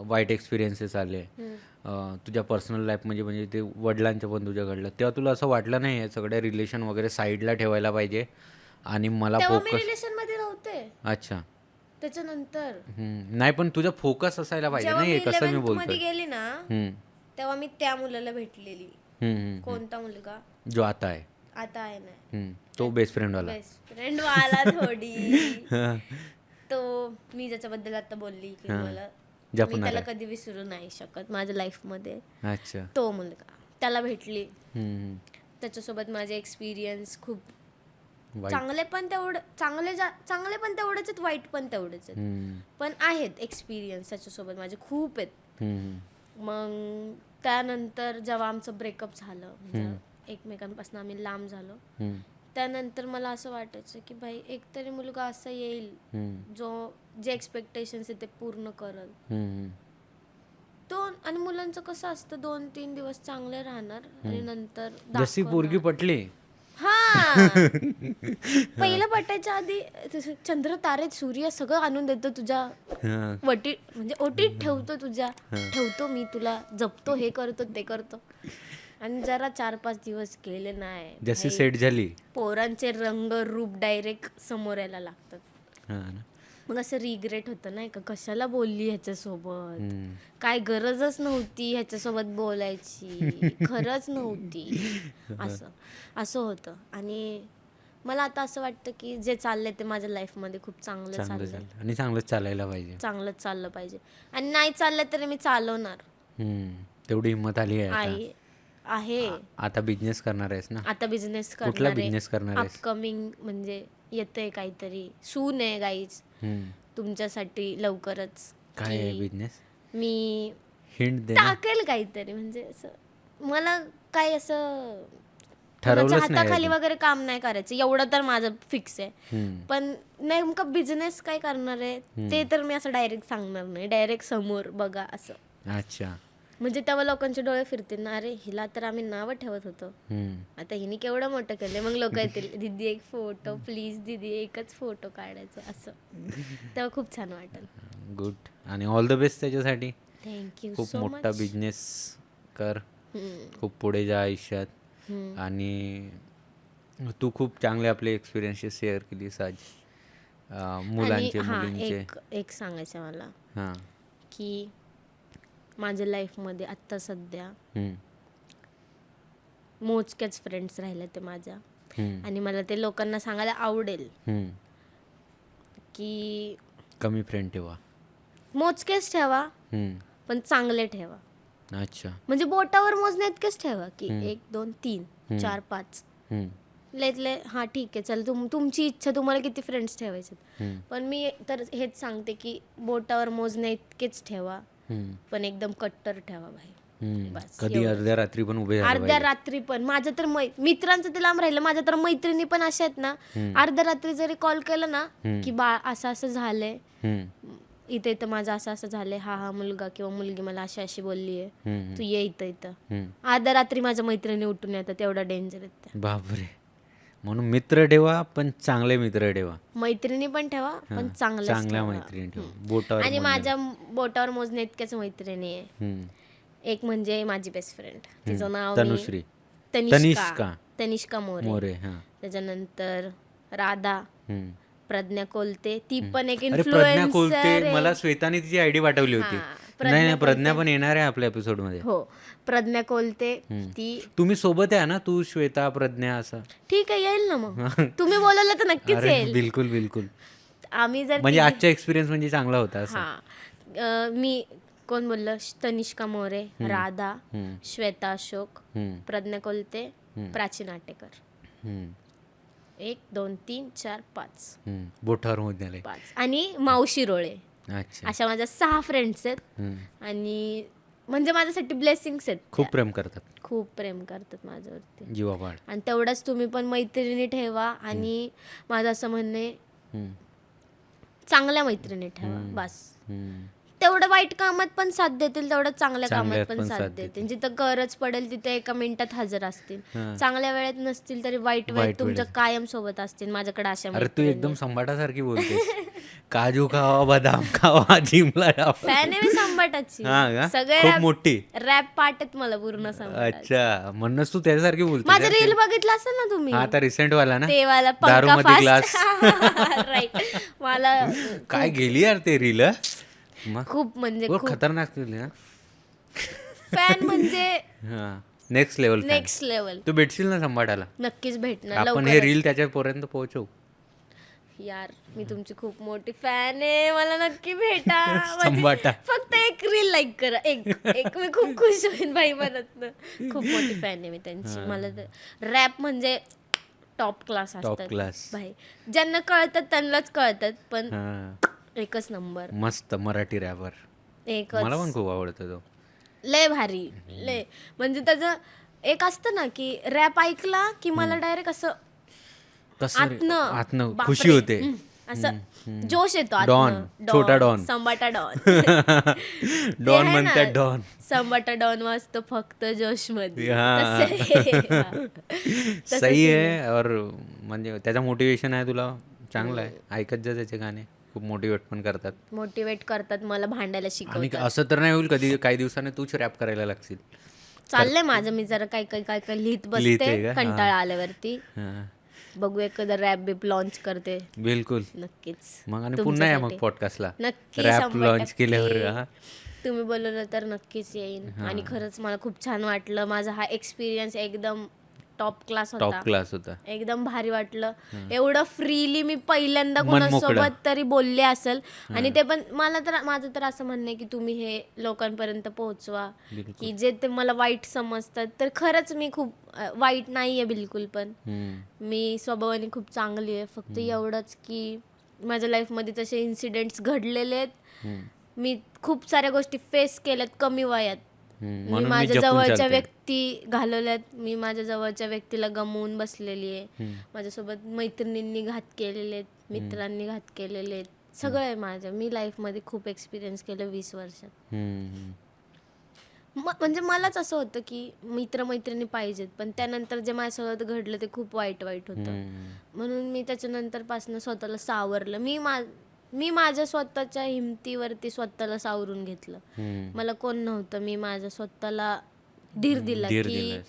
वाईट एक्सपिरियन्सेस आले तुझ्या पर्सनल लाईफ म्हणजे ते वडिलांच्या पण तुझ्या घडलं, तेव्हा तुला असं वाटलं नाही हे सगळ्या रिलेशन वगैरे साईडला ठेवायला पाहिजे आणि मला मी फोकस? रिलेशन मध्ये नव्हते अच्छा. त्याच्यानंतर. नाही पण तुझा फोकस असायला पाहिजे ना, हे कसं मी 11th मध्ये बोलतोय. गेली ना तेव्हा मी त्या मुलाला भेटलेली. कोणता मुलगा? जो आता आहे. आता आहे ना तो बेस्ट फ्रेंड वाला. बेस्ट फ्रेंड वाला थोडी. तो मी ज्याच्याबद्दल आता बोलली की मला मी त्याला कधी विसरू नाही शकत माझ्या लाईफ मध्ये. अच्छा. तो मुलगा, त्याला भेटली. त्याच्यासोबत माझे एक्सपिरियन्स खूप चांगले पण तेवढेच आहेत, वाईट पण तेवढेच आहेत. पण आहेत एक्सपिरियन्स त्याच्यासोबत माझे खूप आहेत. मग त्यानंतर जेव्हा आमचं ब्रेकअप झालं, म्हणजे एकमेकांपासून आम्ही लांब झालो, त्यानंतर मला असं वाटायचं की भाई एकतरी मुलगा असा येईल जो जे एक्सपेक्टेशन्स आहे ते पूर्ण करल. तो आणि मुलांचं कसं असतं 2-3 दिवस चांगले राहणार आणि नंतर जशी पोरगी पटली. हा, पहिलं पटायच्या आधी चंद्र तारे सूर्य सगळं आणून देतो तुझ्या म्हणजे ओटीत ठेवतो तुझ्या, ठेवतो मी तुला, जपतो, हे करतो ते करतो. आणि जरा 4-5 दिवस गेले नाही जसे भाई, सेट झाली. पोरांचे रंग रूप डायरेक्ट समोर यायला लागतात. हां ना. मग असं रिग्रेट होतं नाही का, कशाला बोलली ह्याच्यासोबत, हम्म. काय गरजच नव्हती ह्याच्यासोबत बोलायची, खरंच नव्हती, असं असं होतं. आणि मला आता असं वाटतं की जे चाललंय ते माझ्या लाईफमध्ये खूप चांगलं चांगलं चाललंय, चाललं आणि चांगलंच चालायला पाहिजे. चांगलंच चाललं पाहिजे. आणि नाही चाललं तरी मी चालवणार. तेवढी हिंमत आली आहे आता. आई आहे. आता बिझनेस करणार आहेस ना? आता बिझनेस कुठला करणार आहे. बिझनेस करणार आहेस? अपकमिंग म्हणजे येतंय काहीतरी, सून आहे गाईज हम्म. तुमच्यासाठी लवकरच. काय आहे की बिझनेस? मी हिंट दे ना. टाकेल काहीतरी, म्हणजे असं मला काय असं ठरवलंच कोणाच्या नाही हाताखाली अजून. वगैरे काम नाही करायचं, एवढं तर माझं फिक्स आहे. हम्म. पण नेमकं बिझनेस काय करणार आहे ते तर मी असं डायरेक्ट सांगणार नाही, डायरेक्ट समोर बघा असं. अच्छा. म्हणजे तेव्हा लोकांचे डोळे फिरतील ना, अरे हिला तर आम्ही नावं ठेवत होतो, हम्म. आता हिने केवढं मोठं केलंय. मग लोक येतील, दीदी एक फोटो प्लीज, दीदी एकच फोटो काढायचा, असं. तेव्हा खूप छान वाटेल. गुड. आणि ऑल द बेस्ट त्याच्यासाठी. थँक्यू खूप सो मोठा मच. बिझनेस कर, खूप पुढे जा आयुष्यात. आणि तू खूप चांगले आपले एक्सपिरियन्सेस शेअर केलीस आज, आणि मुलांचे हां, मुलींचे. एक सांगायचं मला हां. की माझ्या लाईफमध्ये आत्ता सध्या हम्म. मोजक्याच फ्रेंड्स राहिले ते माझ्या. हम्म. आणि मला ते लोकांना सांगायला आवडेल हम्म. की कमी फ्रेंड ठेवा. मोजकेच ठेवा, हम्म. पण चांगले ठेवा. अच्छा. म्हणजे बोटावर मोजणे इतकेच ठेवा की 1 2 3 4 5. हम्म. लयतले हां ठीक आहे चल, तुमची इच्छा, तुम्हाला किती फ्रेंड्स ठेवायचे. हम्म. पण मी तर हेच सांगते की बोटावर मोजणे इतकेच ठेवा, हम्म. पण एकदम कट्टर ठेवा भाई. हम्म. बस, कधी एवढंच. अर्ध्या रात्री पण उभे झाले अर्ध्या पाहिजे. रात्री पण माझ्या तर मित्रांचं ते लांब राहिलं, माझ्या तर मैत्रिणी पण अशा आहेत ना, अर्ध्या रात्री जरी कॉल केला ना की बा असं असं झालंय, हम्म. इथं इथं माझं असं असं झालंय, हा मुलगा किंवा मुलगी मला अशी अशी बोलली आहे, हम्म. तू ये इथं इथं. हम्म. अर्ध्या रात्री माझ्या मैत्रिणी उठून येतात, एवढा डेंजर आहेत त्या. बापरे. म्हणून मित्र ठेवा, पण चांगले मित्र ठेवा. मैत्रिणी पण ठेवा, पण चांगल्याच चांगल्या ठेवा. मैत्रिणी ठेवा. बोटावर आणि मोजण्या. माझ्या बोटावर मोजणे इतक्याच मैत्रिणी आहे. हम्म. एक म्हणजे माझी बेस्ट फ्रेंड, तिचं नाव तनुश्री. तनिष्का तनिष्का मोरे. मोरे. हां. त्याच्यानंतर राधा, हम्म. प्रज्ञा कोलते, ती पण एक अरे प्रज्ञा इन्फ्लुएन्सर कोलते, आहे. मला श्वेताने तिची आयडी पाठवली होती. हां, नाही नाही, प्रज्ञा पण येणार आहे आपल्या एपिसोड मध्ये. हो, प्रज्ञा कोलते ती. तुम्ही सोबत आहे ना, तू श्वेता प्रज्ञा असं? ठीक आहे, येईल ना मग. तुम्ही बोलवलं तर नक्कीच अरे येईल. बिलकुल बिलकुल. आम्ही जर म्हणजे आजचा एक्सपिरियन्स म्हणजे चांगला होता असं. हां, मी कोण बोललं, तनिष्का मोरे, राधा, हम्म. श्वेता अशोक, हम्म. प्रज्ञा कोलते, प्राची नाटेकर. हम्म. 1 2 3 4 5 हम्म. बोटावर मोजण्याला. 5 आणि मावशी रोळे. अच्छा. अशा माझ्या 6 फ्रेंड्स आहेत. हम्म. आणि म्हणजे माझ्यासाठी ब्लेसिंग्स आहेत. खूप प्रेम करतात, खूप प्रेम करतात माझ्यावरती. जीवापाड. आणि तेवढंच तुम्ही पण मैत्रिणी ठेवा. आणि माझं असं म्हणणं आहे, हम्म. चांगल्या मैत्रिणी ठेवा बस. हम्म. तेवढं वाईट कामात पण साथ देतील, तेवढं चांगल्या कामात चांगल्यात पण पण साथ साथ देतील. जिथं गरज पडेल तिथे एका मिनिटात हजर असतील. हां. चांगल्या वेळेत नसतील तरी वाईट वेळेत वाईट तुमच्या वेळेत. कायम सोबत असतील. माझ्याकडे अशा अरे तू एकदम संभाटासारखी बोलतेस. काजू खावा, बदाम खावा, जिमला जावा. फॅन आहे मी संभाटाची. हां का? सगळे खूप मोठी. रॅप पार्ट आहेत मला पूर्ण संभाटाचे. अच्छा, म्हणूनच तू त्याच्यासारखी बोलते. माझं रील बघितलं असेल ना तुम्ही, हा आता रिसेंट वाला ना, ते वाला दारू पंखा मध्ये फास्ट. ग्लास. राईट. मला काय गेली यार ते रील. खूप म्हणजे खूप खतरनाक केली ना. फॅन म्हणजे हा, नेक्स्ट लेवल. Next level. तू भेटशील ना संभाटाला? नक्कीच भेटणार आपण लवकरच. हे रील त्याच्यापर्यंत पोहोचवू. यार मी तुमची खूप मोठी फॅन आहे, मला नक्की भेटा. संभाटा. फक्त एक रील लाईक करा, एक एक मी खूप खुश होईन भाई मनातनं. खूप मोठी फॅन आहे मी त्यांची. मला रॅप म्हणजे टॉप क्लास असतात क्लास. भाई. ज्यांना कळतात त्यांनाच कळतात, पण हा, एकच नंबर. मस्त मराठी रॅपर. एकच. मला पण खूप आवडतो तो. लय भारी, लय. म्हणजे त्याचं एक असतं ना की रॅप ऐकला की मला डायरेक्ट असं आतनं बापरे, खुशी होते. असं जोश येतो डॉन, आतनं. छोटा डॉन. संबाटा डॉन. डॉन म्हणतात डॉन. संबाटा डॉन वाजतो फक्त जोश मध्ये. हा. सही आहे. और म्हणजे त्याचा मोटिवेशन आहे तुला, चांगला आहे. ऐकत जा त्याचे गाणे, खूप मोटिवेट पण करतात. मोटिवेट करतात मला, भांडायला आणि शिकवतात. असं तर नाही होईल कधी काही दिवसाने तूच रॅप करायला लागशील. चाललंय माझं, मी जरा काय काय काय काय लिहित लिहिते बसते का? कंटाळा आल्यावरती. हां, बघू एखादं रॅप बिप लॉन्च करते बिलकुल. नक्कीच मग आणि पुन्हा या मग तुमच्यासाठी. पॉडकास्टला नक्की रॅप 100% लॉन्च केल्यावर. हा. तुम्ही बोलवलं तर नक्कीच येईन. आणि खरंच मला खूप छान वाटलं. माझा हा एक्सपिरियन्स एकदम टॉप क्लास टॉप होता. क्लास होता. एकदम भारी वाटलं. एवढं फ्रीली मी पहिल्यांदा मन मोकळं. कोणासोबत तरी बोलले असेल. आणि ते पण माझं तर असं म्हणणं आहे की तुम्ही हे लोकांपर्यंत पोहोचवा, की जे ते मला वाईट समजतात तर खरंच मी खूप वाईट नाहीये बिलकुल पण. मी स्वभावाने खूप चांगली आहे. फक्त एवढंच की माझ्या लाईफमध्ये तसे इन्सिडेंट्स घडलेले आहेत. मी खूप साऱ्या गोष्टी फेस केल्यात कमी वयात. मी म्हणून मी माझ्या जपून जवळच्या चालते. व्यक्ती घालवल्यात. मी माझ्या जवळच्या व्यक्तीला गमावून बसलेली आहे. माझ्यासोबत मैत्रिणींनी घात केलेले आहेत, मित्रांनी घात केलेले आहेत. सगळं आहे माझ्या. मी लाईफमध्ये खूप एक्सपिरियन्स केलं 20 वर्षात. म्हणजे मलाच असं होतं की मित्रमैत्रिणी पाहिजेत, पण त्यानंतर जे माझ्यासोबत घडलं ते खूप वाईट होतं. म्हणून मी त्याच्यानंतरपासून स्वतःला सावरलं. मी माझ्या स्वतःच्या हिमतीवरती स्वतःला सावरून घेतलं. मला कोण नव्हतं. मी माझ्या स्वतःला धीर दिला की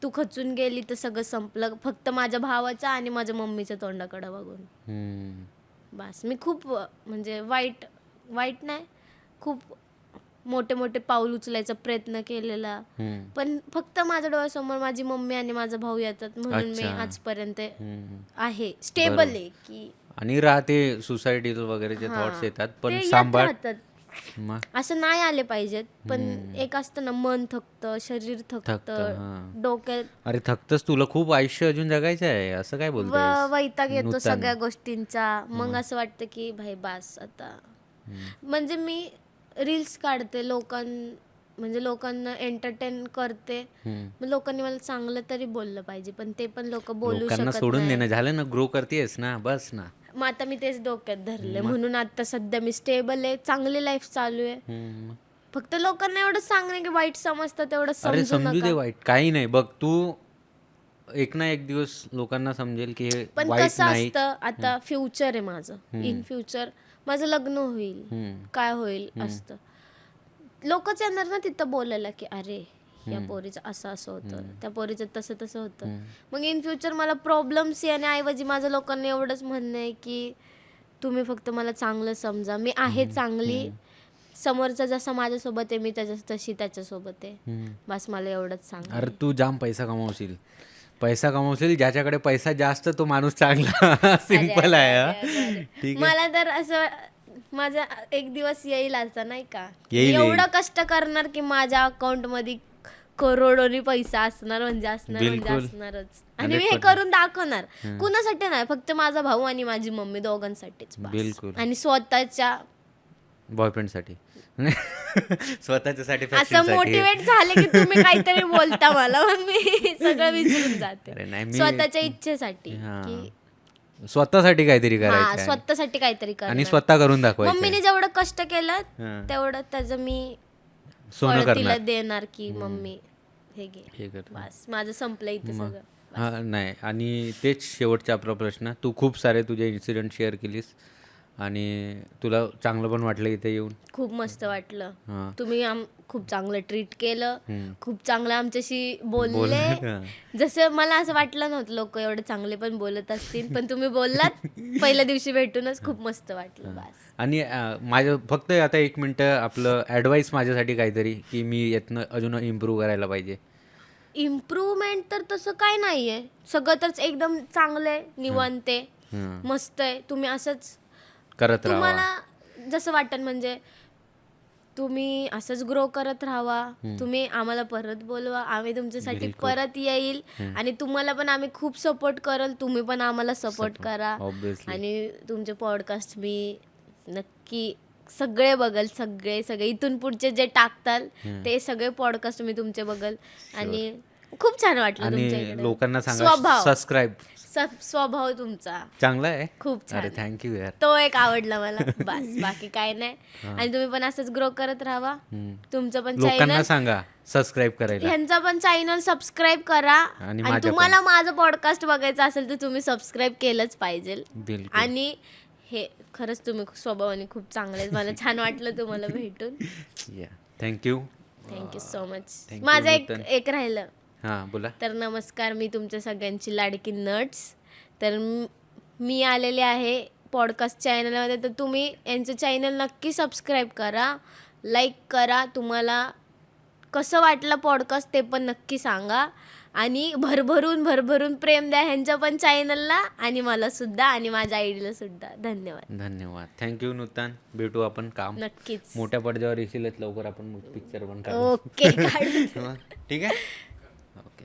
तू खचून गेली तर सगळं संपलं. फक्त माझ्या भावाच्या आणि माझ्या मम्मीच्या तोंडाकडे बघून बस. मी खूप म्हणजे वाईट नाही, खूप मोठे मोठे पाऊल उचलायचा प्रयत्न केलेला, पण फक्त माझ्या डोळ्यासमोर माझी मम्मी आणि माझा भाऊ येतात म्हणून मी आजपर्यंत आहे, स्टेबल आहे. की आणि राहते सोसायटीला वगैरेचे थॉट्स येतात, पण ते येत सांभाळ. राहतात. असं नाही आले पाहिजेत, पण एक असतं ना, मन थकतं, शरीर थकतं, डोक्यात अरे थकतच, तुला खूप आयुष्य अजून जगायचं आहे, असं काय बोलतोय? वैताग येतो सगळ्या गोष्टींचा. मग असं वाटतं की भाई बास आता. म्हणजे मी रील्स काढते, म्हणजे लोकांना एंटरटेन करते. मग लोकांनी मला चांगलं तरी बोललं पाहिजे, पण ते पण लोक बोलू लोकांना शकत सोडून नाही. देणं झालं ना, ग्रो करतेस ना, बस ना. मग आता मी तेच डोक्यात धरले, म्हणून आता सध्या मी स्टेबल आहे, चांगली लाईफ चालू आहे. फक्त लोकांना एवढं सांगणे की वाईट समजतात तेवढं अरे समजू समजू दे नका. वाईट, काही नाही. बघ तू एक ना एक दिवस लोकांना समजेल की हे पण वाईट कसं नाही. असतं, आता फ्युचर आहे माझं, इन फ्युचर माझं लग्न होईल, काय होईल असतं. लोकच येणार ना तिथं बोलायला की अरे या पोरीचं असं होतं, त्या पोरीचं तसं होतं. मग इन फ्युचर मला प्रॉब्लेम्स येण्याऐवजी माझं लोकांना एवढंच म्हणणं आहे की तुम्ही फक्त मला चांगलं समजा, मी आहे चांगली, समोरचा जसा माझ्यासोबत आहे मी तशी त्याच्यासोबत आहे, बस मला एवढंच सांग. अरे तू जाम पैसा कमावशील, ज्याच्याकडे पैसा जास्त तो माणूस चांगला. सिंपल आहे. हा. ठीक आहे. मला तर असं माझा एक दिवस येईल असं नाही का, येईल. एवढं कष्ट करणार की माझ्या अकाउंट मध्ये करोडोनी पैसा असणार, म्हणजे असणारच. आणि मी हे करून दाखवणार. कुणासाठी नाही, फक्त माझा भाऊ आणि माझी मम्मी दोघांसाठीच बस. बिलकुल. आणि स्वतःच्या बॉयफ्रेंडसाठी. स्वतःच्यासाठी असं मोटिवेट झाले की तुम्ही काहीतरी बोलता मला, मग मी सगळं विसरून अरे जाते. नाही, स्वतःच्या इच्छेसाठी की स्वतःसाठी काहीतरी हा, करायचं स्वतःसाठी काहीतरी आणि करणार. स्वतः करून दाखवायचं. मम्मीने जेवढं कष्ट केलं तेवढं त्याचं मी सोनं फळ तिला करणार. देणार की मम्मी हे घे, हे कर. बस माझं संपलं इथे सगळं. हा नाही, आणि तेच शेवटचा आपला प्रश्न. तू खूप सारे तुझे इन्सिडेंट शेअर केलीस आणि तुला चांगलं पण वाटलं इथे येऊन. खूप मस्त वाटलं. हा. तुम्ही खूप चांगलं ट्रीट केलं, खूप चांगलं आमच्याशी बोलले. बोलले. जसं मला असं वाटलं नव्हतं लोक एवढे चांगले पण बोलत असतील, पण तुम्ही बोललात पहिल्या दिवशी भेटूनच खूप मस्त वाटलं. बस. आणि माझं फक्त आता 1 मिनटं आपलं ॲडवाईस माझ्यासाठी काहीतरी, की मी यातनं अजून इम्प्रूव्ह करायला पाहिजे. इम्प्रूव्हमेंट तर तसं काय नाहीये, सगळं तर एकदम चांगलं आहे, निवांत आहे, मस्त आहे. तुम्ही असंच करत राहा. तुम्हाला जसं वाटतं, म्हणजे तुम्ही असंच ग्रो करत राहा. तुम्ही आम्हाला परत बोलवा, आम्ही तुमच्यासाठी परत येईल. आणि तुम्हाला पण आम्ही खूप सपोर्ट करल, तुम्ही पण आम्हाला सपोर्ट करा. ऑब्विसली. आणि तुमचे पॉडकास्ट मी नक्की सगळे बघल, सगळे इथून पुढचे जे टाकताल ते सगळे पॉडकास्ट मी तुमचे बघल. आणि खूप छान वाटलं आणि तुमच्या लोकांना सांगा स्वभाव. सबस्क्राईब. स्वभाव तुमचा चांगला आहे. खूप छान. अरे थँक्यू यार. तो एक आवडला मला, बस बाकी काय नाही. आणि तुम्ही पण असंच ग्रो करत राहा. तुमचं पण लोकांना चॅनल, सांगा सबस्क्राईब करायला. ह्यांचा पण चॅनल सबस्क्राईब करा. आणि आणि तुम्हाला माझं पॉडकास्ट बघायचं असेल तर तुम्ही सबस्क्राईब केलंच पाहिजे. बिलकुल. आणि हे खरंच तुम्ही स्वभावाने खूप चांगले, मला छान वाटलं तुम्हाला भेटून. या thank you. Thank you so much. Thank you, माझं नूतन. एक राहिलं. हां बोला. तर नमस्कार, मी तुमच्या सगळ्यांची लाडकी नट्स. तर मी आलेले आहे पॉडकास्ट चॅनलमध्ये. तर तुम्ही यांचं चॅनल नक्की सबस्क्राईब करा, लाईक करा. तुम्हाला कसं वाटलं पॉडकास्ट ते पण नक्की सांगा. आणि भरभरून प्रेम द्या ह्यांच्या पण चॅनलला आणि मला सुद्धा आणि माझ्या आयडीला सुद्धा. धन्यवाद. धन्यवाद. थँक्यू नूतन. भेटू आपण काम नक्कीच. मोठ्या पडद्यावर येशीलच लवकर, आपण पिक्चर पण काढू. ओके, काढू. ठीक आहे.